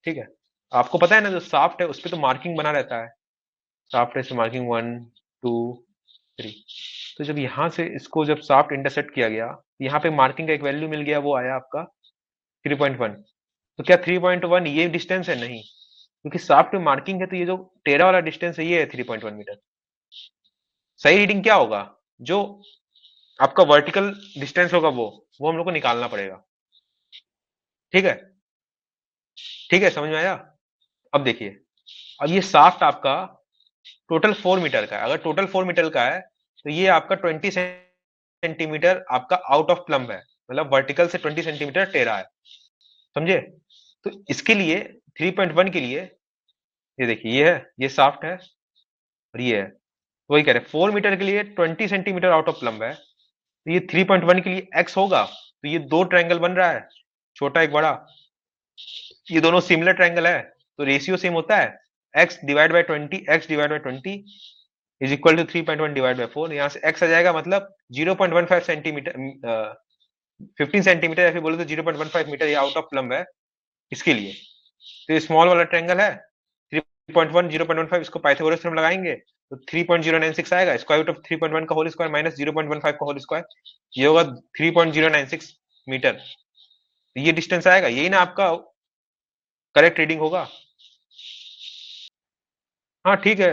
ठीक है, आपको पता है ना जो शाफ्ट है उस पे तो मार्किंग बना रहता है, शाफ्ट है मार्किंग 1 2 3। तो जब यहाँ से इसको जब शाफ्ट इंटरसेक्ट किया गया, यहाँ पे मार्किंग का एक वैल्यू मिल गया, वो आया आपका 3.1। तो क्या 3.1 ये डिस्टेंस है? नहीं, क्योंकि शाफ्ट में मार्किंग है, तो ये जो टेढ़ा वाला डिस्टेंस है ये है 3.1 मीटर। सही रीडिंग क्या होगा? जो आपका वर्टिकल डिस्टेंस होगा वो हम लोग को निकालना पड़ेगा। ठीक है, ठीक है, समझ में आया? अब देखिए, अब ये शाफ्ट आपका टोटल 4 मीटर का है। अगर टोटल 4 मीटर का है तो ये आपका 20 सेंटीमीटर आपका आउट ऑफ प्लम्ब है, मतलब वर्टिकल से 20 सेंटीमीटर टेढ़ा है। समझे? तो इसके लिए 3.1 के लिए ये देखिए, ये है, ये शाफ्ट है और ये है। वही कह रहे 4 मीटर के लिए 20 सेंटीमीटर आउट ऑफ प्लम्ब है, तो ये 3.1 के लिए एक्स होगा। तो ये दो ट्रायंगल बन रहा है, छोटा एक बड़ा, ये दोनों सिमिलर ट्रायंगल है, तो रेशियो सेम होता है। X divide by 20, X divide by 20 is equal to 3.1 divide by 4। यहाँ से एक्स आ जाएगा, मतलब 0.15 सेंटीमीटर, 15 सेंटीमीटर, या फिर बोले तो 0.15 मीटर, ये आउट ऑफ प्लम्ब है इसके लिए। तो ये स्मॉल वाला ट्रायंगल है 3.1 0.15, इसको पाइथागोरस थ्योरम लगाएंगे तो 3.096 आएगा। स्क्वायर रूट ऑफ 3.1 का होल स्क्वायर माइनस 0.15 का होल स्क्वायर, ये होगा 3.096 मीटर। तो ये डिस्टेंस आएगा, यही ना आपका करेक्ट रीडिंग होगा। हाँ ठीक है,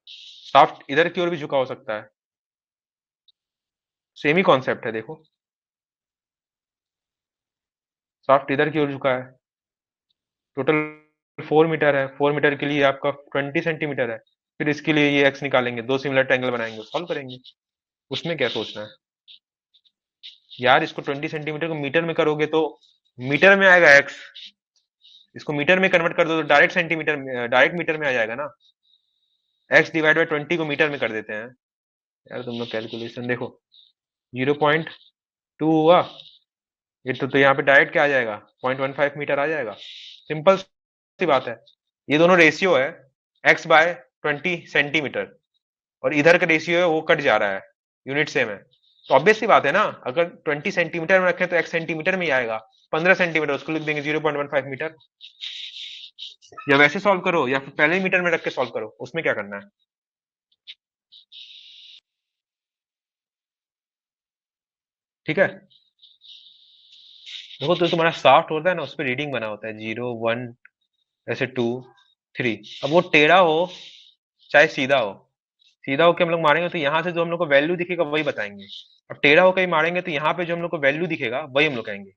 शाफ्ट इधर की ओर भी झुका हो सकता है, सेम ही कॉन्सेप्ट है। देखो, शाफ्ट इधर की ओर झुका है, टोटल 4 मीटर है, 4 मीटर के लिए आपका 20 सेंटीमीटर है। फिर इसके लिए ये एक्स निकालेंगे, दो सिमिलर ट्रायंगल बनाएंगे, सॉल्व करेंगे। उसमें क्या सोचना है यार, इसको 20 सेंटीमीटर को मीटर में करोगे तो मीटर में आएगा एक्स, इसको मीटर में कन्वर्ट कर दो तो डायरेक्ट सेंटीमीटर, डायरेक्ट मीटर में आ जाएगा ना। एक्स डिवाइड बाई 20 को मीटर में कर देते हैं। यार तुम लोग कैलकुलेशन देखो, 0.2 हुआ, ये तो यहाँ पे डायरेक्ट क्या आ जाएगा, 0.15 मीटर आ जाएगा। सिंपल सी बात है, ये दोनों रेशियो है एक्स बाय 20 सेंटीमीटर, और इधर का रेशियो है वो कट जा रहा है, यूनिट सेम है। तो ऑब्वियस सी बात है ना, अगर 20 सेंटीमीटर में रखें तो एक्स सेंटीमीटर में ही आएगा, 15 सेंटीमीटर उसको लिख देंगे 0.15 मीटर। या वैसे सॉल्व करो या फिर पहले ही मीटर में रख के सॉल्व करो, उसमें क्या करना है। ठीक है, देखो तो तुम्हारा शाफ्ट होता है ना, उस पर रीडिंग बना होता है 0 1, ऐसे 2 3। अब वो टेढ़ा हो चाहे सीधा हो, सीधा होकर हम लोग मारेंगे तो यहाँ से जो हम लोग को वैल्यू दिखेगा वही बताएंगे, अब टेढ़ा होकर ही मारेंगे तो यहाँ पे जो हम लोग को वैल्यू दिखेगा वही हम लोग कहेंगे।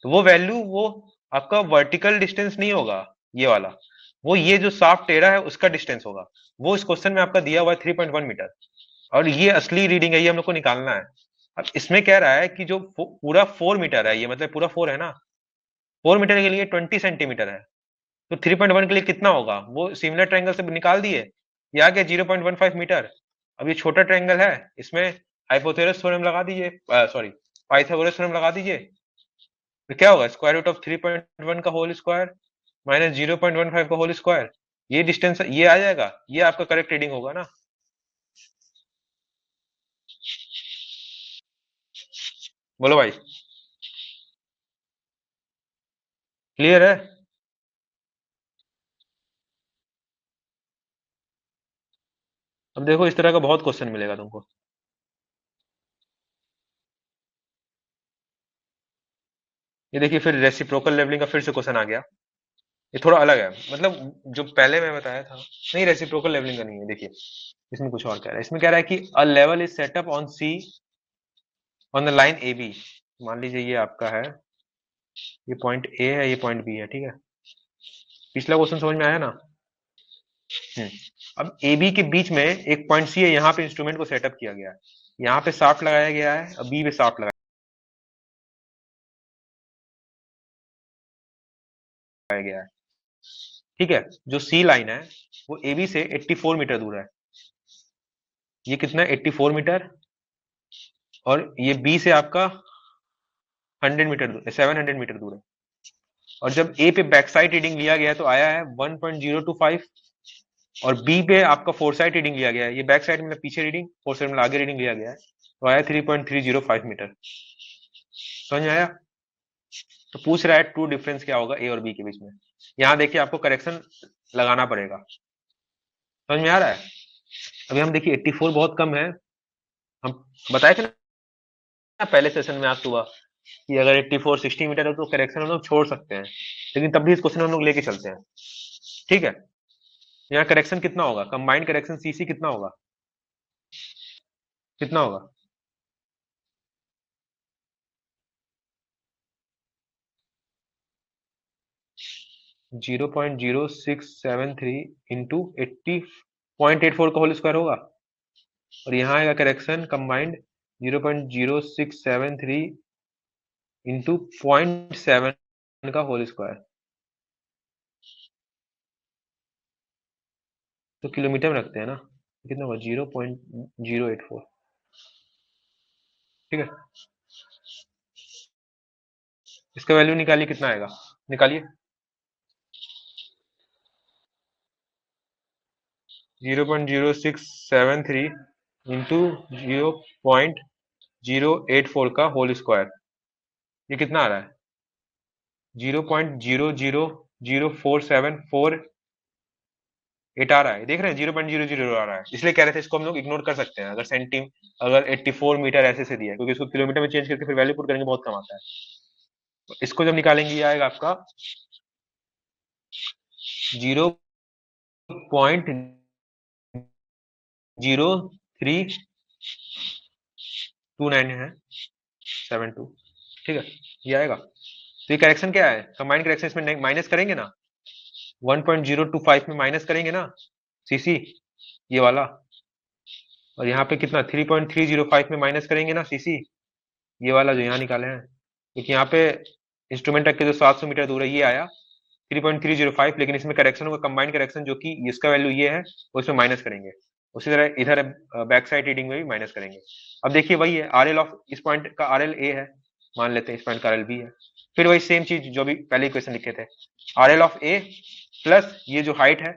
तो वो वैल्यू वो आपका वर्टिकल डिस्टेंस नहीं होगा ये वाला, वो ये जो शाफ्ट टेढ़ा है उसका डिस्टेंस होगा। वो इस क्वेश्चन में आपका दिया हुआ है 3.1 मीटर, और ये असली रीडिंग है, ये हम लोग को निकालना है। अब इसमें कह रहा है कि जो पूरा 4 मीटर है, ये मतलब पूरा 4 है ना, 4 मीटर के लिए 20 सेंटीमीटर है, तो 3.1 के लिए कितना होगा वो सिमिलर ट्रायंगल से निकाल दिए, ये आ गया 0.15 मीटर। अब ये छोटा ट्रायंगल है, इसमें हाइपोथेलस थ्योरम लगा दीजिए, सॉरी पाइथागोरस थ्योरम लगा दीजिए, तो क्या होगा, स्क्वायर रूट ऑफ 3.1 का होल स्क्वायर माइनस 0.15 का होल स्क्वायर, ये डिस्टेंस ये आ जाएगा, ये आपका करेक्ट रीडिंग होगा ना। बोलो भाई, क्लियर है? अब देखो इस तरह का बहुत क्वेश्चन मिलेगा तुमको। ये देखिए, फिर रेसिप्रोकल लेवलिंग का फिर से क्वेश्चन आ गया, ये थोड़ा अलग है, मतलब जो पहले मैं बताया था, नहीं रेसिप्रोकल लेवलिंग का नहीं है। देखिए इसमें कुछ और कह रहा है, इसमें कह रहा है कि a level is setup on C on the line A B. मान लीजिए ये आपका है, ये पॉइंट ए है, ये पॉइंट बी है। ठीक है, पिछला क्वेश्चन समझ में आया ना? हम्म। अब ए बी के बीच में एक पॉइंट सी है, यहाँ पे इंस्ट्रूमेंट को सेटअप किया गया है, यहाँ पे शाफ्ट लगाया गया है, अब बी पे शाफ्ट लगाया गया है। ठीक है, जो सी लाइन है वो ए बी से 84 मीटर दूर है, ये कितना 84 मीटर, और ये बी से आपका 100 मीटर दूर, 700 मीटर दूर है। और जब ए पे बैक साइड रीडिंग लिया गया है तो आया है 1.025, और बी पे आपका फोर साइड रीडिंग लिया गया है, ये बैक साइड मतलब पीछे रीडिंग, फोर साइड मतलब आगे रीडिंग लिया गया है, तो आया 3.305 मीटर। समझ में आया? तो पूछ रहा है ट्रू डिफरेंस क्या होगा ए और बी के बीच में। यहाँ देखिए आपको करेक्शन लगाना पड़ेगा। समझ में आ रहा है? अभी हम देखिए 84 बहुत कम है, हम बताए थे ना पहले सेशन में आज सुबह कि अगर 84 60 मीटर है तो करेक्शन हम लोग छोड़ सकते हैं, लेकिन तब भी इस क्वेश्चन हम लोग लेके चलते हैं। ठीक है, यहाँ करेक्शन कितना होगा, कंबाइंड करेक्शन सीसी कितना होगा, कितना होगा? 0.0673 इंटू 80.84 का होल स्क्वायर होगा, और यहाँ आएगा करेक्शन कंबाइंड 0.0673 इंटू 0.7 का होल स्क्वायर, तो किलोमीटर में रखते हैं ना, कितना होगा 0.084। ठीक है, इसका वैल्यू निकालिए, कितना आएगा, निकालिए। 0.0673 इंटू 0.084 का होल स्क्वायर, ये कितना आ रहा है? 0.000474 आ रहा है, देख रहे हैं 0.00 आ रहा है, इसलिए कह रहे थे इसको हम लोग इग्नोर कर सकते हैं, अगर 84 मीटर ऐसे से दिया है, क्योंकि इसको किलोमीटर में चेंज करके फिर वैल्यू पुट करेंगे बहुत कम आता है। तो इसको जब निकालेंगे ये आएगा आपका 0.0329 है 72। ठीक है, ये आएगा। तो ये करेक्शन क्या है, कंबाइंड करेक्शन, इसमें माइनस करेंगे ना, 1.025 में माइनस करेंगे ना सीसी, ये वाला, और यहाँ पे कितना 3.305 में माइनस करेंगे ना सीसी, ये वाला जो यहाँ निकाले हैं, क्योंकि यहाँ पे इंस्ट्रूमेंट रख के जो 700 मीटर दूर है ये आया 3.305, लेकिन इसमें करेक्शन होगा कंबाइंड करेक्शन, जो कि इसका वैल्यू ये है वो इसमें माइनस करेंगे, उसी तरह इधर बैक साइड रीडिंग में भी माइनस करेंगे। अब देखिए वही है, आर एल ऑफ इस पॉइंट का आर एल ए है, मान लेते हैं इस पॉइंट का आर एल बी है, फिर वही सेम चीज जो भी पहले इक्वेशन लिखे थे, are L of A plus ये जो हाइट है,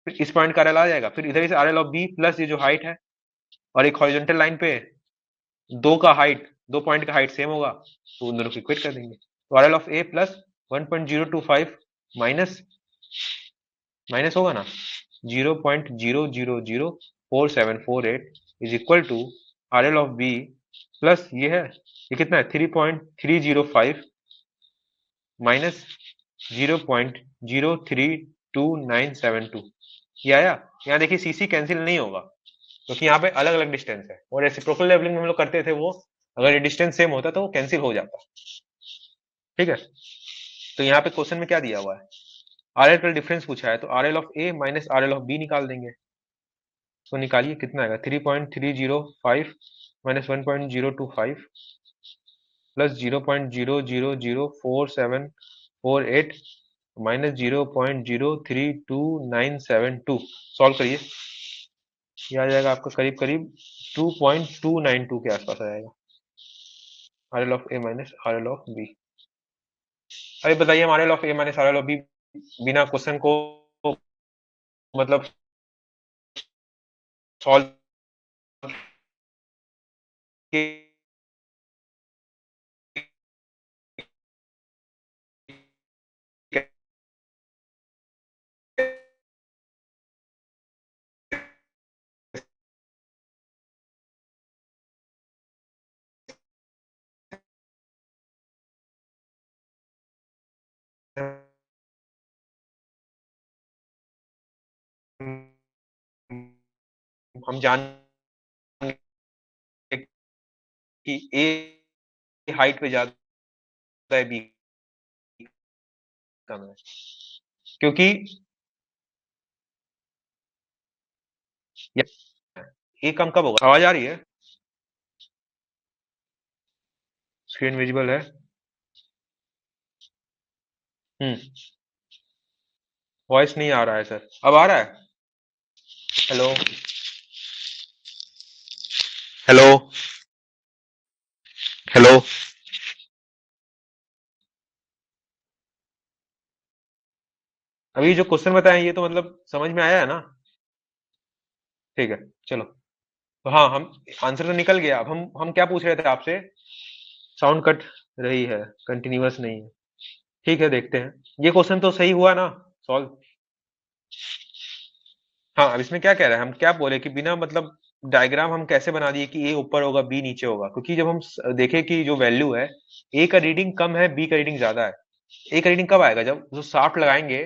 फिर इस पॉइंट का आर एल आ जाएगा, फिर इधर से R L of B plus ये जो हाइट है, और एक हॉरिजॉन्टल लाइन पे दो पॉइंट का हाइट सेम होगा, तो उन दोनों को इक्वेट कर देंगे, तो R L of A plus 1.025 minus minus होगा ना 0.000474 is equal to R L of B plus ये है, ये कितना है 3.305 माइनस 0.032972, ये आया। यहाँ देखिए सीसी कैंसिल नहीं होगा, क्योंकि यहाँ पे अलग अलग डिस्टेंस है, और रेसिप्रोकल लेवलिंग में हम लोग करते थे वो, अगर ये डिस्टेंस सेम होता तो वो कैंसिल हो जाता। ठीक है, तो यहाँ पे क्वेश्चन में क्या दिया हुआ है, आर एल का डिफरेंस पूछा है, तो R L of A minus R L of B निकाल देंगे, तो निकालिए कितना आएगा 3.305 माइनस 1.025 प्लस 0.000474 माइनस 0.032972, सॉल्व करिए, ये आ जाएगा आपका करीब करीब 2.292 के आसपास आ जाएगा, R L of A minus R L of B. अरे बताइए हम R L of A minus R L of B बिना क्वेश्चन को मतलब सॉल्व के हम जान कि ए हाइट पे ज्यादा है, बी कम है, क्योंकि ए कम कब होगा, आवाज आ रही है, स्क्रीन विजिबल है। हम्म, वॉइस नहीं आ रहा है सर, अब आ रहा है, हेलो, हेलो, हेलो। अभी जो क्वेश्चन बताया ये तो मतलब समझ में आया है ना? ठीक है, चलो। तो हाँ, हम आंसर तो निकल गया। अब हम क्या पूछ रहे थे आपसे? साउंड कट रही है, कंटिन्यूअस नहीं है। ठीक है, देखते हैं। ये क्वेश्चन तो सही हुआ ना सॉल्व? हाँ, अब इसमें क्या कह रहा है, हम क्या बोले कि बिना मतलब डायग्राम हम कैसे बना दिए कि ए ऊपर होगा बी नीचे होगा, क्योंकि जब हम देखें कि जो वैल्यू है, ए का रीडिंग कम है बी का रीडिंग ज्यादा है। ए का रीडिंग कब आएगा? जब जो शाफ्ट लगाएंगे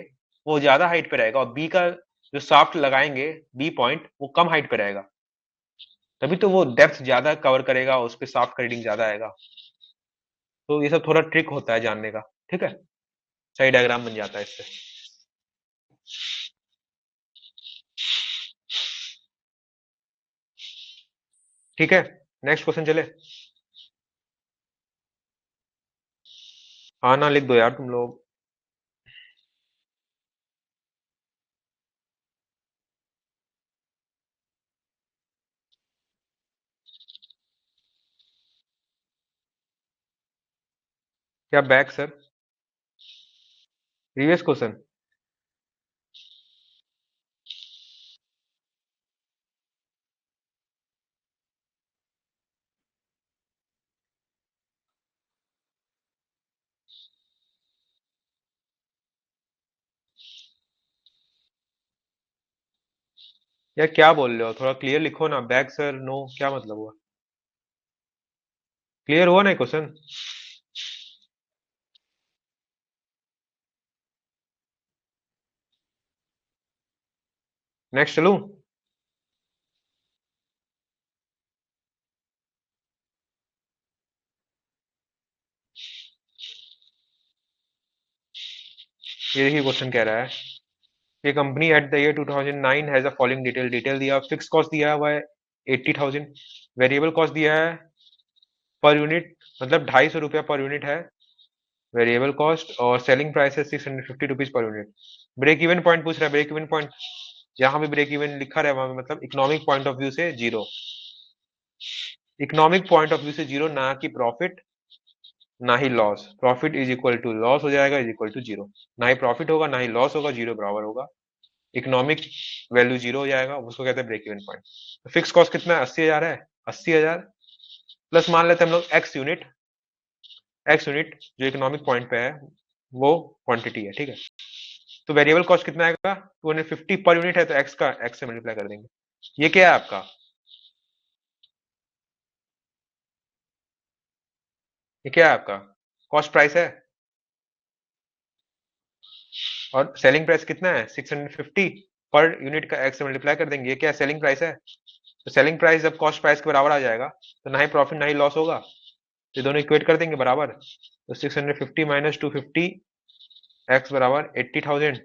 वो ज्यादा हाइट पे रहेगा, और बी का जो शाफ्ट लगाएंगे बी पॉइंट वो कम हाइट पे रहेगा। तभी तो वो डेप्थ ज्यादा कवर करेगा, उस पे शाफ्ट का रीडिंग ज्यादा आएगा। तो ये सब थोड़ा ट्रिक होता है जानने का। ठीक है, सही डायग्राम बन जाता है इससे। ठीक है, नेक्स्ट क्वेश्चन चले। हाँ ना, लिख दो यार तुम लोग। क्या बैक सर? Previous question? यार क्या बोल रहे हो, थोड़ा क्लियर लिखो ना। बैक सर नो क्या मतलब हुआ? क्लियर हुआ ना क्वेश्चन? नेक्स्ट चलूं? ये देखिए क्वेश्चन कह रहा है कि company at the year 2009 has a following detail दिया। फिक्स कॉस्ट दिया हुआ है 80,000। वेरिएबल कॉस्ट दिया है पर यूनिट, मतलब 250 रुपया पर यूनिट है वेरिएबल कॉस्ट, और सेलिंग प्राइस है 650 rupees per unit. Break even point पूछ रहा है। ब्रेक इवन पॉइंट जहां भी ब्रेक इवन लिखा रहा है वहां पे मतलब इकोनॉमिक पॉइंट ऑफ व्यू से zero. Economic point of view से जीरो, ना कि प्रॉफिट ना ही loss. Profit is equal to loss हो जाएगा, इज इक्वल टू जीरो। ना ही प्रॉफिट होगा ना ही लॉस होगा, जीरो बराबर होगा। इकोनॉमिक वैल्यू जीरो हो जाएगा, उसको कहते हैं break even point. Fix cost कितना है? 80,000 है। 80,000 प्लस मान लेते हैं हम लोग एक्स यूनिट। एक्स यूनिट जो इकोनॉमिक पॉइंट पे है वो क्वांटिटी है। ठीक है, तो वेरिएबल कॉस्ट कितना आएगा? 250 पर यूनिट है, तो एक्स का एक्स से मल्टीप्लाई कर देंगे। ये क्या है आपका? ये क्या है आपका? कॉस्ट प्राइस है। और सेलिंग प्राइस कितना है? 650। पर यूनिट का एक्स से मल्टीप्लाई कर देंगे। ये क्या सेलिंग प्राइस है? तो सेलिंग प्राइस जब कॉस्ट प्राइस के बराबर आ जाएगा तो ना ही प्रॉफिट ना ही लॉस होगा। ये दोनों इक्वेट कर देंगे बराबर। तो 650 माइनस 250, एक्स बराबर 80,000।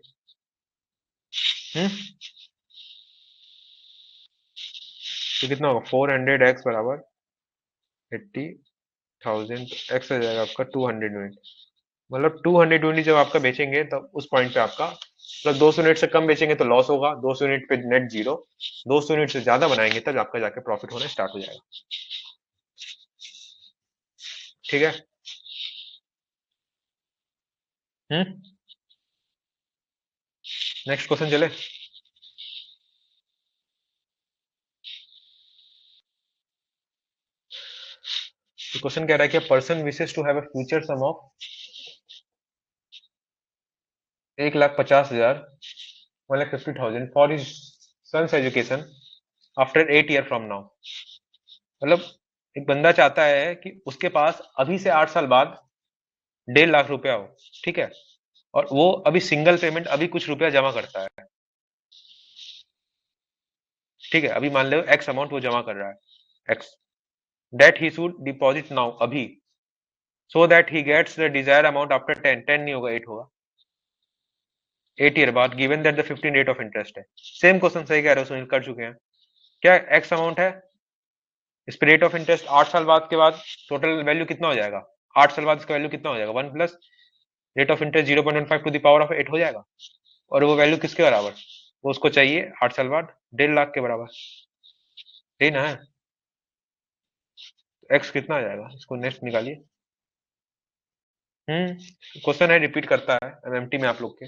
हम्म, तो कितना होगा? 400 एक्स बराबर 80,000। एक्स हो जाएगा आपका 200 यूनिट। मतलब 200 यूनिट जब आपका बेचेंगे तब उस पॉइंट पे आपका मतलब 200 यूनिट से कम बेचेंगे तो लॉस होगा, 200 यूनिट पे नेट जीरो। 200 यूनिट से ज्यादा बनाएंगे तब आपका जाके प्रॉफिट होना स्टार्ट हो जाएगा। ठीक है। हम्म, नेक्स्ट क्वेश्चन चले। तो क्वेश्चन कह रहा है कि person wishes to have a future sum of 1,50,000, 1,50,000 for his son's education after 8 year from now. मतलब एक बंदा चाहता है कि उसके पास अभी से 8 साल बाद 1.5 लाख रुपया हो। ठीक है, और वो अभी सिंगल पेमेंट अभी कुछ रुपया जमा करता है। ठीक है, अभी मान लो एक्स अमाउंट वो जमा कर रहा है, X, that he should deposit now अभी, so that he gets the desire amount after 10 नहीं होगा 8 होगा, 8 ईयर बाद, given that the 15 rate of interest है। सेम क्वेश्चन सही कह रहे हो सुनील, कर चुके हैं। क्या एक्स अमाउंट है, इस पे रेट ऑफ इंटरेस्ट 8 साल बाद के बाद टोटल वैल्यू कितना हो जाएगा? 8 साल बाद इसका वैल्यू कितना हो जाएगा? 1 plus rate of interest 0.15 to the power of 8 हो जाएगा। और वो वैल्यू किसके बराबर? वो उसको चाहिए 8 साल बाद 1.5 लाख के बराबर। यही ना है? एक्स कितना आ जाएगा, इसको नेक्स्ट निकालिए। क्वेश्चन है, रिपीट करता है एमएमटी में आप लोग के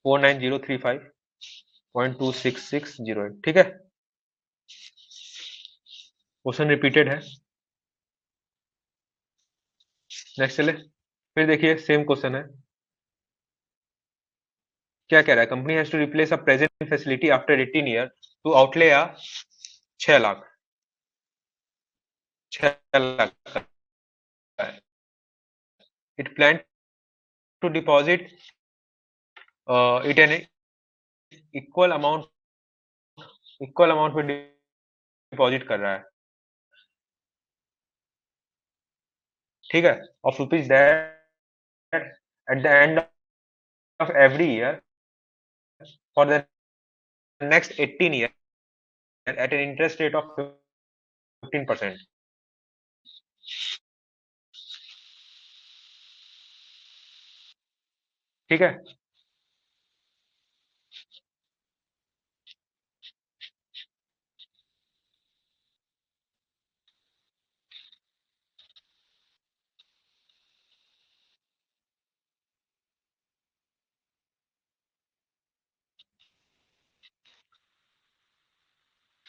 49035.26608, ठीक है। क्वेश्चन रिपीटेड है। नेक्स्ट चले, फिर देखिए सेम क्वेश्चन है। क्या कह रहा है, company has to replace a present facility after 18 year to outlay आ 6 लाख, 6 लाख का है। It plan to deposit it an equal amount, equal amount में डिपॉजिट कर रहा है, ठीक है, of rupees that at the end of every year for the next 18 year at an interest rate of 15%, ठीक है।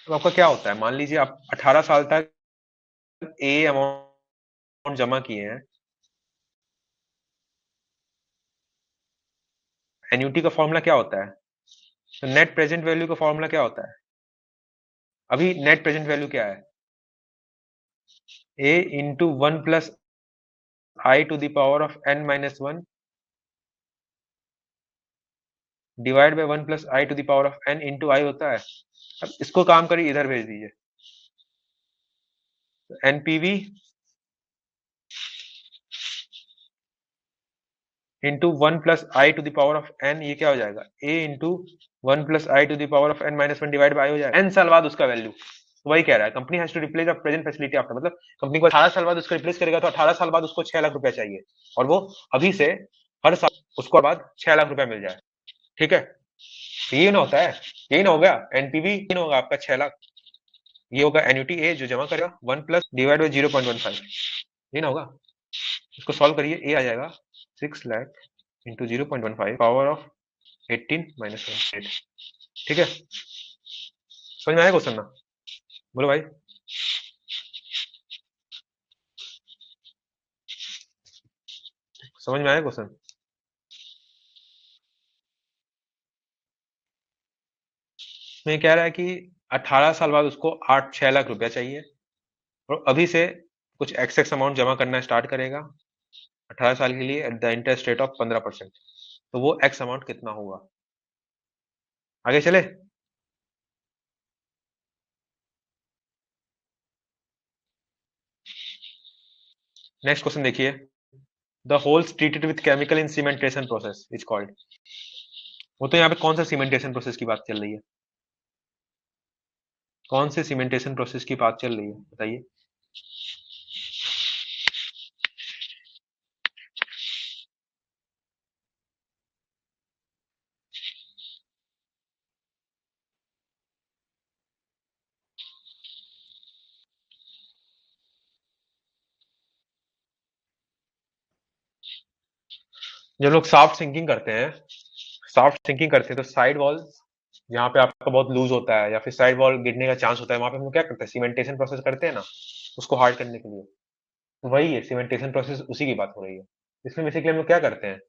तो आपका क्या होता है, मान लीजिए आप 18 साल तक ए अमाउंट जमा किए हैं। एन्युटी का फॉर्मूला क्या होता है, तो नेट प्रेजेंट वैल्यू का फॉर्मूला क्या होता है, अभी नेट प्रेजेंट वैल्यू क्या है, A into 1 + I to the power of n-1 divide by 1 + I to the power of n into I होता है। अब इसको काम करिए, इधर भेज दीजिए। NPV into 1 + I to the power of n, ये क्या हो जाएगा, A into 1 + I to the power of n-1 divide bye हो जाएगा n साल बाद उसका वैल्यू। तो वही कह रहा है, company has to replace the present facility after, मतलब कंपनी को 18 साल बाद उसको रिप्लेस करेगा, तो 18 साल बाद उसको 6 लाख रुपया चाहिए, और वो अभी से हर साल उसको बाद 6 लाख रुपया मिल जाए, ठीक है। तो ये ना होता है, यही ना होगा एनपीवी, ना होगा आपका 6 लाख, ये होगा एन्युटी ए जो जमा करेगा 1 + डिवाइड बाय 0.15, ये ना होगा। इसको सॉल्व करिए, ए आ जाएगा 6 लाख इंटू 0.15 पावर ऑफ 18 - 1, ठीक है। समझ में आया क्वेश्चन ना, बोलो भाई। समझ में आया क्वेश्चन। में कह रहा है कि 18 साल बाद उसको 6 लाख रुपया चाहिए, और अभी से कुछ एक्सेस अमाउंट जमा करना स्टार्ट करेगा 18 साल के लिए at the interest rate of 15%, तो वो एक्स अमाउंट कितना होगा। आगे चले, नेक्स्ट क्वेश्चन देखिए। The holes treated with chemical in cementation process is called, वो तो यहाँ पे कौन सा सीमेंटेशन प्रोसेस की बात चल रही है, कौन से सीमेंटेशन प्रोसेस की बात चल रही है बताइए। जब लोग सॉफ्ट सिंकिंग करते हैं, सॉफ्ट सिंकिंग करते हैं, तो साइड वॉल जहाँ पे आपका बहुत लूज होता है या फिर साइड वॉल गिरने का चांस होता है, वहां पे हम लोग क्या करते हैं, सीमेंटेशन प्रोसेस करते हैं ना, उसको हार्ड करने के लिए। तो वही है सीमेंटेशन प्रोसेस, उसी की बात हो रही है। इसमें बेसिकली हम लोग क्या करते हैं,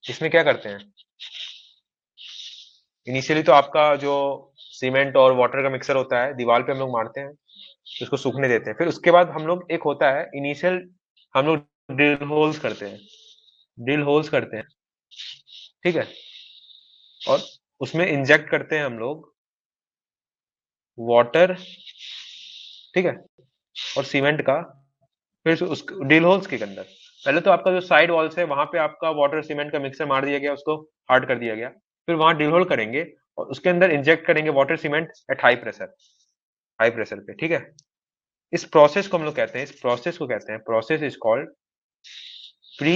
इसमें क्या करते हैं, इनिशियली तो आपका जो सीमेंट और वाटर का मिक्सर होता है, दीवार पे हम लोग मारते हैं, उसको सूखने देते हैं, फिर उसके बाद हम लोग, एक होता है इनिशियल, हम लोग ड्रिल होल्स करते हैं, ड्रिल होल्स करते हैं, ठीक है, और उसमें इंजेक्ट करते हैं हम लोग वाटर, ठीक है, और सीमेंट का, फिर उस ड्रिल होल्स के अंदर पहले तो आपका जो साइड वॉल्स है वहां पे आपका वाटर सीमेंट का मिक्सर मार दिया गया, उसको हार्ड कर दिया गया, फिर वहां ड्रिल होल करेंगे और उसके अंदर इंजेक्ट करेंगे water cement at high pressure, high pressure पे, ठीक है। इस प्रोसेस को हम लोग कहते हैं, इस प्रोसेस को कहते हैं, प्रोसेस इज कॉल्ड प्री,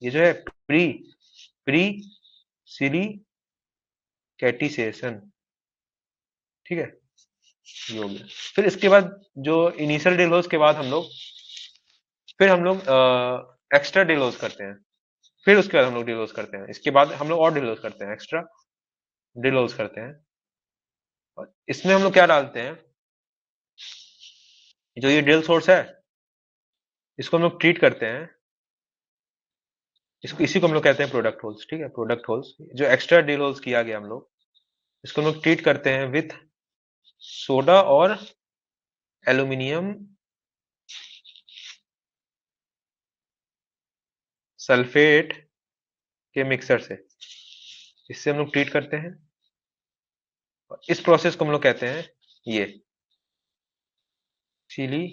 ये जो है प्री, प्री सिलिकेटिसेशन, ठीक है। ये हो गया। फिर इसके बाद जो इनिशियल ड्रिल होल्स के बाद हम लोग एक्स्ट्रा ड्रिल होल्स करते हैं। फिर उसके बाद हम लोग ड्रिल होल्स करते हैं, इसके बाद हम लोग और ड्रिल होल्स करते हैं, एक्स्ट्रा ड्रिल होल्स करते हैं। और इसमें हम लोग क्या डालते हैं, जो ये ड्रिल सोर्स है इसको हम लोग ट्रीट करते हैं, इसको इसी को हम लोग कहते हैं प्रोडक्ट होल्स। ठीक है, प्रोडक्ट होल्स जो एक्स्ट्रा ड्रिल होल्स किया गया हम लोग, इसको हम लोग ट्रीट करते हैं विथ सोडा और एल्यूमिनियम सल्फेट के मिक्सर से, इससे हम लोग ट्रीट करते हैं। और इस प्रोसेस को हम लोग कहते हैं ये सिली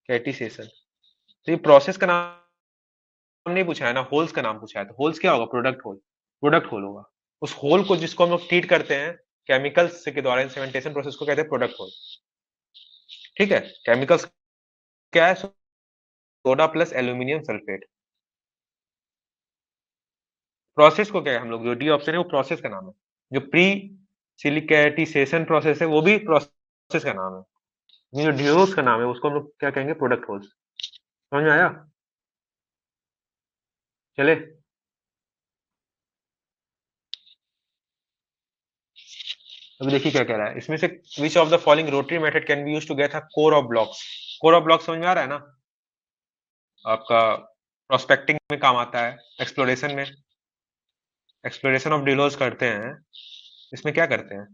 कैटिसेशन। तो ये प्रोसेस का नाम नहीं पूछा है ना, होल्स का नाम पूछा है, तो होल्स क्या होगा, प्रोडक्ट होल होगा। उस होल को जिसको हम लोग ट्रीट करते हैं केमिकल्स के द्वारा, इंसेमेंटेशन प्रोसेस को कहते हैं प्रोडक्ट होल। ठीक है, केमिकल्स क्या है, soda plus aluminium sulphate. Process को क्या है, हम लोग जो डी ऑप्शन है वो प्रोसेस का नाम है। जो प्री सिलिकेटिसेशन प्रोसेस है वो भी प्रोसेस का नाम है। ये जो ड्यूरोस का नाम है उसको हम लोग क्या कहेंगे, प्रोडक्ट होल्स। समझ में आया? चले, अभी देखिए क्या कह रहा है इसमें से, which of the following rotary method can be used to get a core of blocks. Core of blocks समझ में आ रहा है ना आपका, प्रोस्पेक्टिंग में काम आता है, एक्सप्लोरेशन में, एक्सप्लोरेशन ऑफ ड्रिल होल्स करते हैं। इसमें क्या करते हैं,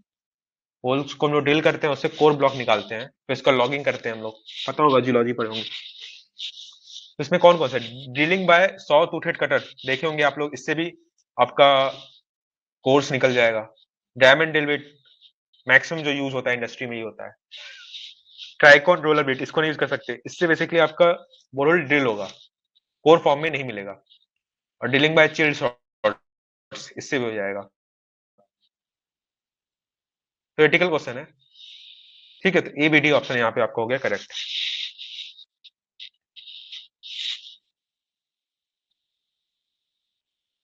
होल्स को हम लोग ड्रिल करते हैं, उससे कोर ब्लॉक निकालते हैं, फिर इसका लॉगिंग करते हैं हम लोग, पता होगा जियोलॉजी पढ़े होंगे। तो इसमें कौन कौन सा, drilling by saw toothed cutter देखे होंगे आप लोग, इससे भी आपका कोर्स निकल जाएगा। डायमंड ड्रिल बिट मैक्सिमम जो यूज होता है इंडस्ट्री में ही होता है। ट्राइकॉन रोलर बिट इसको नहीं यूज कर सकते, इससे बेसिकली आपका बोरोल ड्रिल होगा, कोर फॉर्म में नहीं मिलेगा। और ड्रिलिंग बाय चिल्ड शॉट्स इससे भी हो जाएगा। क्रिटिकल क्वेश्चन है। ठीक है, तो ए बी डी ऑप्शन यहाँ पे आपको हो गया करेक्ट।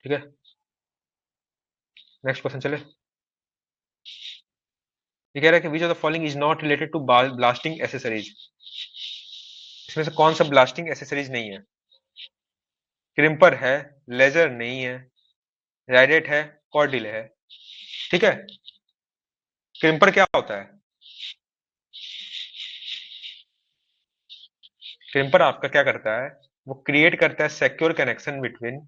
ठीक है, नेक्स्ट क्वेश्चन चले। ये कह रहा है कि which of the following is not related to blasting accessories. इसमें से कौन सा ब्लास्टिंग एसेसरीज नहीं है, क्रिम्पर है, लेजर नहीं है, राइडेट है, कॉर्ड डिले है। ठीक है, क्रिम्पर क्या होता है, क्रिम्पर आपका क्या करता है, वो क्रिएट करता है सिक्योर कनेक्शन बिटवीन,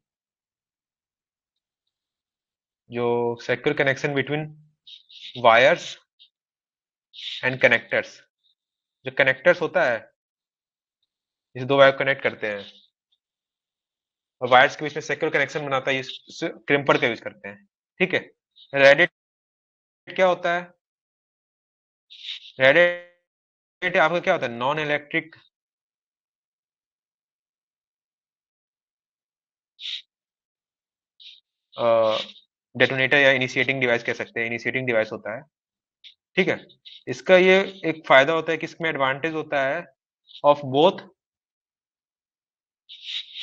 जो secure connection between wires and connectors. जो कनेक्टर्स होता है, जिसे दो वायर कनेक्ट करते हैं और वायर्स के बीच में सिक्योर कनेक्शन बनाता है, इस क्रिम्पर का यूज करते हैं। ठीक है, रेडिट क्या होता है, रेडिट आपका क्या होता है, नॉन इलेक्ट्रिक डेटोनेटर या इनिशिएटिंग डिवाइस कह सकते हैं, इनिशिएटिंग डिवाइस होता है। ठीक है, इसका ये एक फायदा होता है कि इसमें एडवांटेज होता है ऑफ बोथ,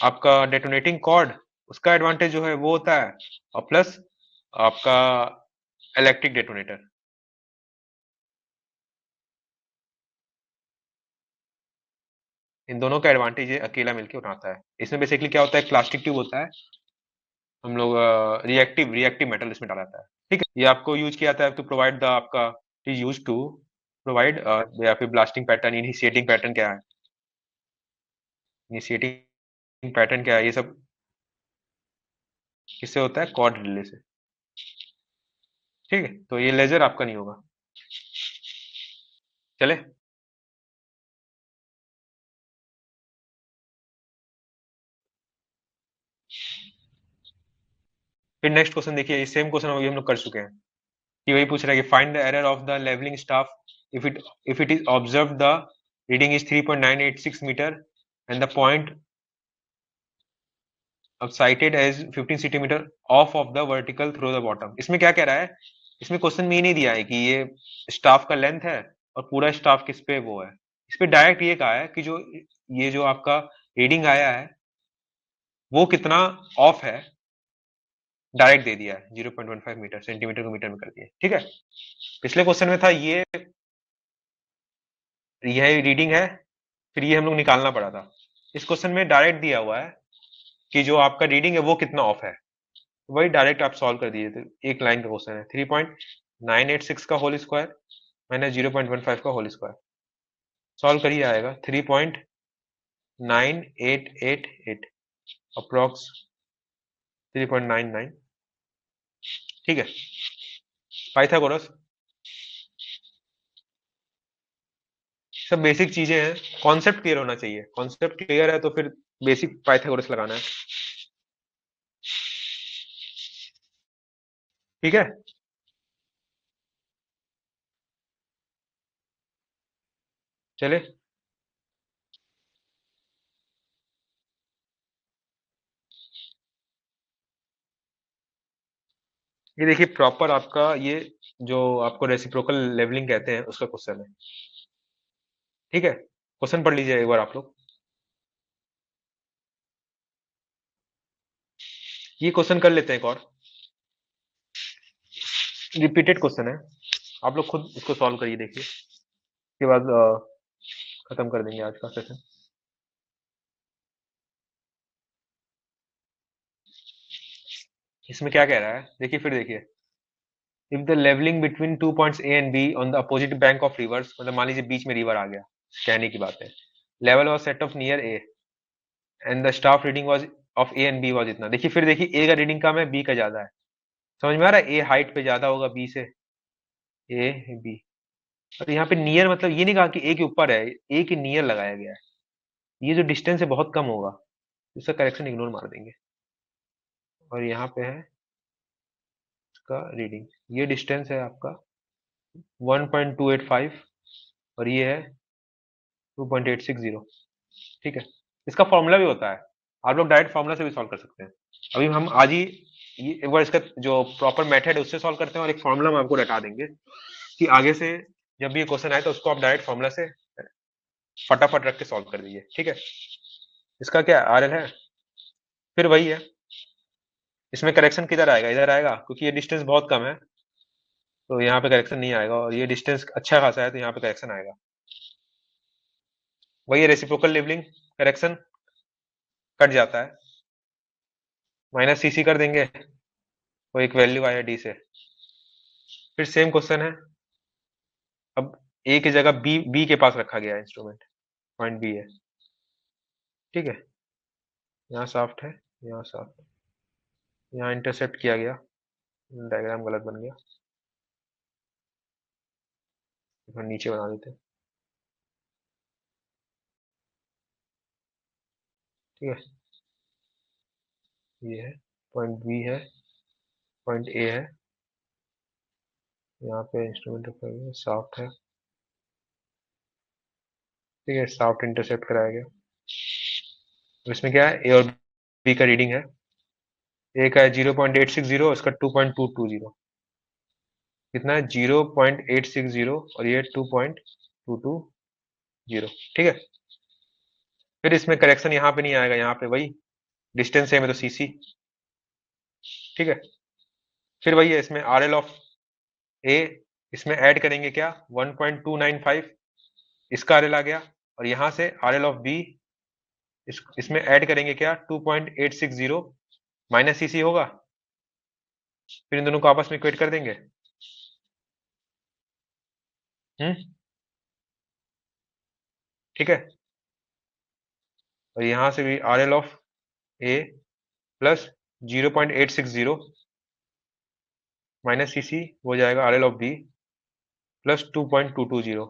आपका डेटोनेटिंग कॉर्ड उसका एडवांटेज जो है वो होता है, और प्लस आपका इलेक्ट्रिक डेटोनेटर। इन दोनों का एडवांटेज ये अकेला मिलकर उठाता है। इसमें बेसिकली क्या होता है, प्लास्टिक ट्यूब होता है, हम लोग रिएक्टिव रिएक्टिव मेटल इसमें डाला जाता है। ठीक है, ये आपको यूज किया जाता है टू प्रोवाइड द आपका, इज यूज टू प्रोवाइड, या फिर ब्लास्टिंग पैटर्न, इनिशिएटिंग पैटर्न क्या है, इनिशिएटिंग पैटर्न क्या है, ये सब किससे होता है, कॉर्ड रिले से। ठीक है, तो ये लेजर आपका नहीं होगा। चले, फिर नेक्स्ट क्वेश्चन देखिए, सेम क्वेश्चन अभी हम लोग कर चुके हैं, कि वही पूछ रहा है कि find the error of the levelling staff if it is observe the reading is 3.986 metre and the point अब cited as 15 centimetre off of the vertical through the bottom. इसमें क्या कह रहा है, इसमें क्वेश्चन में ये नहीं दिया है कि ये स्टाफ का लेंथ है और पूरा स्टाफ किस पे वो है। इस पे डायरेक्ट ये कहा है कि जो ये जो आपका रीडिंग आया है वो कितना ऑफ है, डायरेक्ट दे दिया है, 0.15 मीटर, सेंटीमीटर को मीटर में कर दिया, ठीक है। पिछले क्वेश्चन में था ये, यह रीडिंग है, फिर ये हम लोग निकालना पड़ा था। इस क्वेश्चन में डायरेक्ट दिया हुआ है कि जो आपका रीडिंग है वो कितना ऑफ है, वही डायरेक्ट आप सॉल्व कर दीजिए। तो एक लाइन का क्वेश्चन है, 3.986 का होल स्क्वायर माइनस 0.15 का होल स्क्वायर, सॉल्व करिए, आएगा 3.9888 अप्रोक्स 3.99, ठीक है। पाइथागोरस, सब बेसिक चीजें हैं, कॉन्सेप्ट क्लियर होना चाहिए, कॉन्सेप्ट क्लियर है तो फिर बेसिक पाइथागोरस लगाना है, ठीक है। चले, ये देखिए प्रॉपर आपका ये जो आपको रेसिप्रोकल लेवलिंग कहते हैं उसका क्वेश्चन है, ठीक है। क्वेश्चन पढ़ लीजिए एक बार आप लोग। ये क्वेश्चन कर लेते हैं एक और, रिपीटेड क्वेश्चन है, आप लोग खुद इसको सॉल्व करिए, देखिए उसके बाद खत्म कर देंगे आज का सेशन। इसमें क्या कह रहा है, देखिए फिर देखिए, if the levelling between two points A and B on the opposite bank of rivers, मतलब मान लीजिए बीच में रिवर आ गया, कहने की बात है, level was set off near A and the staff reading was of A and B was इतना। देखिए फिर देखिए, ए का रीडिंग कम है, बी का ज्यादा है, समझ में आ रहा है, ए हाइट पे ज्यादा होगा बी से, ए बी। और यहाँ पे नियर मतलब ये नहीं कहा कि ए के ऊपर है, ए के नियर लगाया गया है, ये जो डिस्टेंस है बहुत कम होगा, इसका करेक्शन इग्नोर मार देंगे। और यहाँ पे है इसका रीडिंग, ये डिस्टेंस है आपका 1.285 और ये है 2.860, ठीक है। इसका फॉर्मूला भी होता है, आप लोग डायरेक्ट फॉर्मूला से भी सॉल्व कर सकते हैं। अभी हम आज ही ये एक बार इसका जो प्रॉपर मेथड है उससे सॉल्व करते हैं, और एक फॉर्मूला हम आपको रटा देंगे कि आगे से जब भी ये क्वेश्चन आए तो उसको आप डायरेक्ट फॉर्मूला से फटाफट रख के सॉल्व कर दीजिए, ठीक है। इसका क्या आर एल है, फिर वही है, इसमें करेक्शन किधर आएगा, इधर आएगा, क्योंकि ये डिस्टेंस बहुत कम है तो यहाँ पे करेक्शन नहीं आएगा, और ये डिस्टेंस अच्छा खासा है तो यहाँ पे करेक्शन आएगा। वही रेसिप्रोकल लेवलिंग, करेक्शन कट जाता है, माइनस सी सी कर देंगे, वो एक वैल्यू आया डी से। फिर सेम क्वेश्चन है, अब ए की जगह बी बी के पास रखा गया है इंस्ट्रूमेंट, पॉइंट बी है, ठीक है। यहाँ सॉफ्ट है, यहाँ सॉफ्ट है, यहाँ इंटरसेप्ट किया गया, डायग्राम गलत बन गया, तो नीचे बना देते हैं, ठीक है। ये है पॉइंट बी है, पॉइंट ए है, यहाँ पे इंस्ट्रूमेंट रखा गया, सॉफ्ट है, ठीक है, सॉफ्ट इंटरसेप्ट कराया गया। तो इसमें क्या है, ए और बी का रीडिंग है, ए का है 0.860, उसका 2.220, कितना है 0.860 और ये 2.220, ठीक है। फिर इसमें करेक्शन यहाँ पे नहीं आएगा, यहाँ पे वही डिस्टेंस सेम है तो सी सी, ठीक है। फिर वही है, इसमें आर एल ऑफ ए, इसमें ऐड करेंगे क्या 1.295, इसका आर एल आ गया, और यहाँ से आर एल ऑफ बी, इसमें ऐड करेंगे क्या 2.860 माइनस सी सी होगा, फिर इन दोनों को आपस में इक्वेट कर देंगे, ठीक है। और यहाँ से भी R L of A plus 0.860 minus C C हो जाएगा R L of B plus 2.220,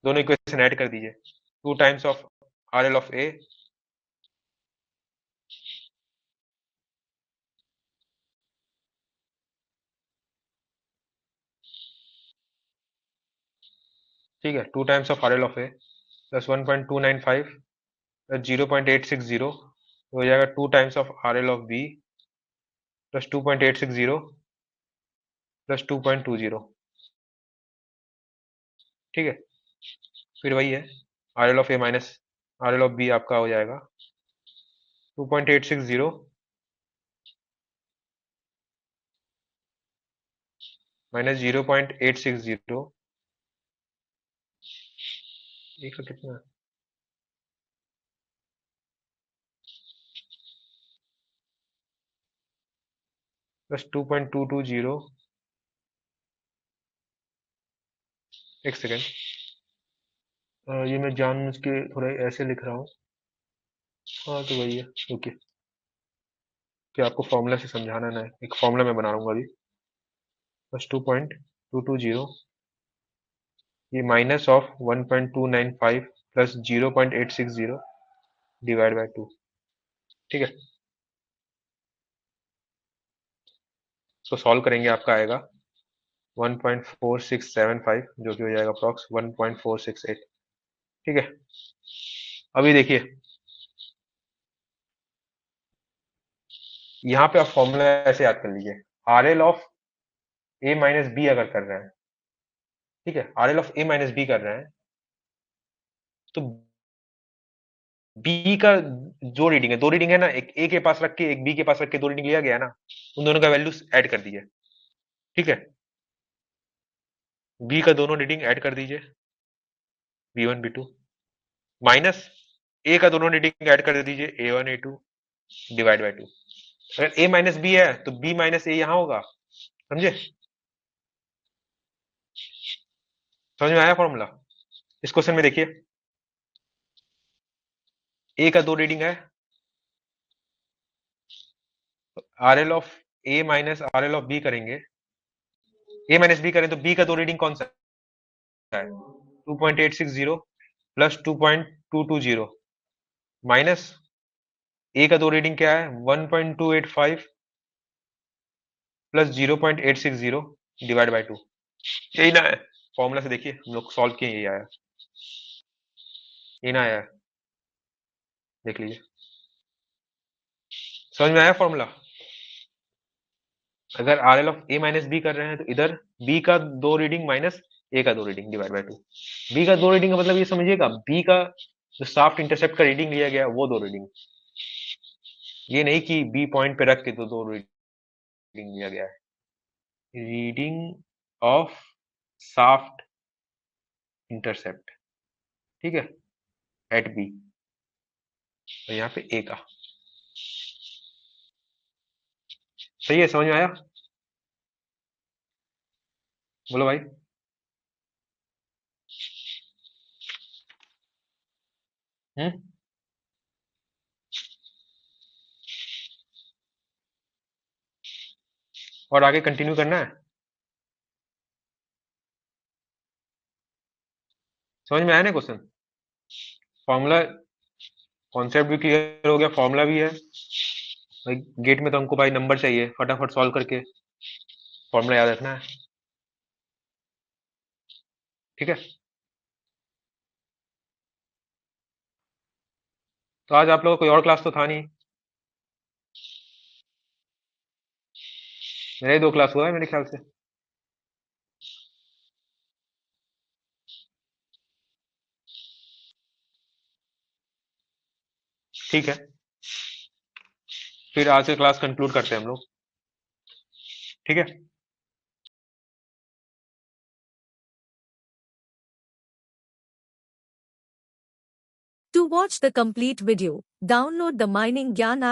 दोनों इक्वेशन ऐड कर दीजिए, 2 times of R L of A, ठीक है, 2 times of R L of A plus 1.295 plus 0.860 हो जाएगा 2 times of R L of B plus 2.860 plus 2.20, ठीक है। फिर वही है, R L of A minus R L of B आपका हो जाएगा 2.860 माइनस 0.860, ये का कितना, प्लस 2.220, एक सेकेंड, ये मैं जानबूझ के थोड़ा ऐसे लिख रहा हूँ। हाँ तो वही है, ओके, कि आपको फॉर्मूला से समझाना ना है, एक फॉर्मूला मैं बना लूंगा अभी। प्लस 2.220, ये minus of 1.295 plus 0.860 divide by 2। ठीक है, इसको सॉल्व करेंगे, आपका आएगा 1.4675, जो कि हो जाएगा अप्रॉक्स 1.468। ठीक है, अभी देखिए यहाँ पे आप फॉर्मूला ऐसे याद कर लीजिए, R L of A minus B अगर कर रहे हैं, ठीक है, R L of A minus B कर रहे हैं, तो बी का जो रीडिंग है, दो रीडिंग है ना, एक ए के पास रख के एक बी के पास रख के दो रीडिंग लिया गया ना, उन दोनों का वैल्यू ऐड कर दीजिए। ठीक है, बी का दोनों रीडिंग ऐड कर दीजिए, बी1 बी2, माइनस ए का दोनों रीडिंग ऐड कर दीजिए, ए1 ए2 डिवाइड बाय 2। अगर ए माइनस बी है तो बी माइनस ए यहां होगा, समझे, समझ में आया फॉर्मूला। इस क्वेश्चन में देखिए, ए का दो रीडिंग है, R L of A minus R L of B करेंगे, ए माइनस बी करें तो बी का दो रीडिंग कौन सा है, 2.860 प्लस 2.220, माइनस ए का दो रीडिंग क्या है, 1.285 प्लस 0.860 डिवाइड बाय 2। यही ना है, फॉर्मूला से देखिए हम लोग सॉल्व किए, यही आया, ये ना आया, देख लीजिए, समझ में आया फॉर्मूला। अगर R L of A minus B कर रहे हैं तो इधर बी का दो रीडिंग माइनस ए का दो रीडिंग डिवाइड बाय 2। बी का दो रीडिंग का मतलब ये समझिएगा, बी का जो साफ्ट इंटरसेप्ट का रीडिंग लिया गया वो दो रीडिंग, ये नहीं कि बी पॉइंट पे रख के तो दो रीडिंग लिया गया है, रीडिंग ऑफ साफ्ट इंटरसेप्ट, ठीक है, एट बी, तो यहाँ पे ए का, सही है, समझ में आया, बोलो भाई। हम्म, और आगे कंटिन्यू करना है, समझ में आया ना क्वेश्चन, फॉर्मूला, कॉन्सेप्ट भी क्लियर हो गया, फॉर्मूला भी है भाई, गेट में तो हमको भाई नंबर चाहिए, फटाफट सॉल्व करके फॉर्मूला याद रखना है। ठीक है, तो आज आप लोगों को कोई और क्लास तो था नहीं, मेरे दो क्लास हुआ है मेरे ख्याल से। ठीक है, फिर आज से क्लास कंक्लूड करते हैं हम लोग, ठीक है। To watch the complete video, download the Mining Gyan app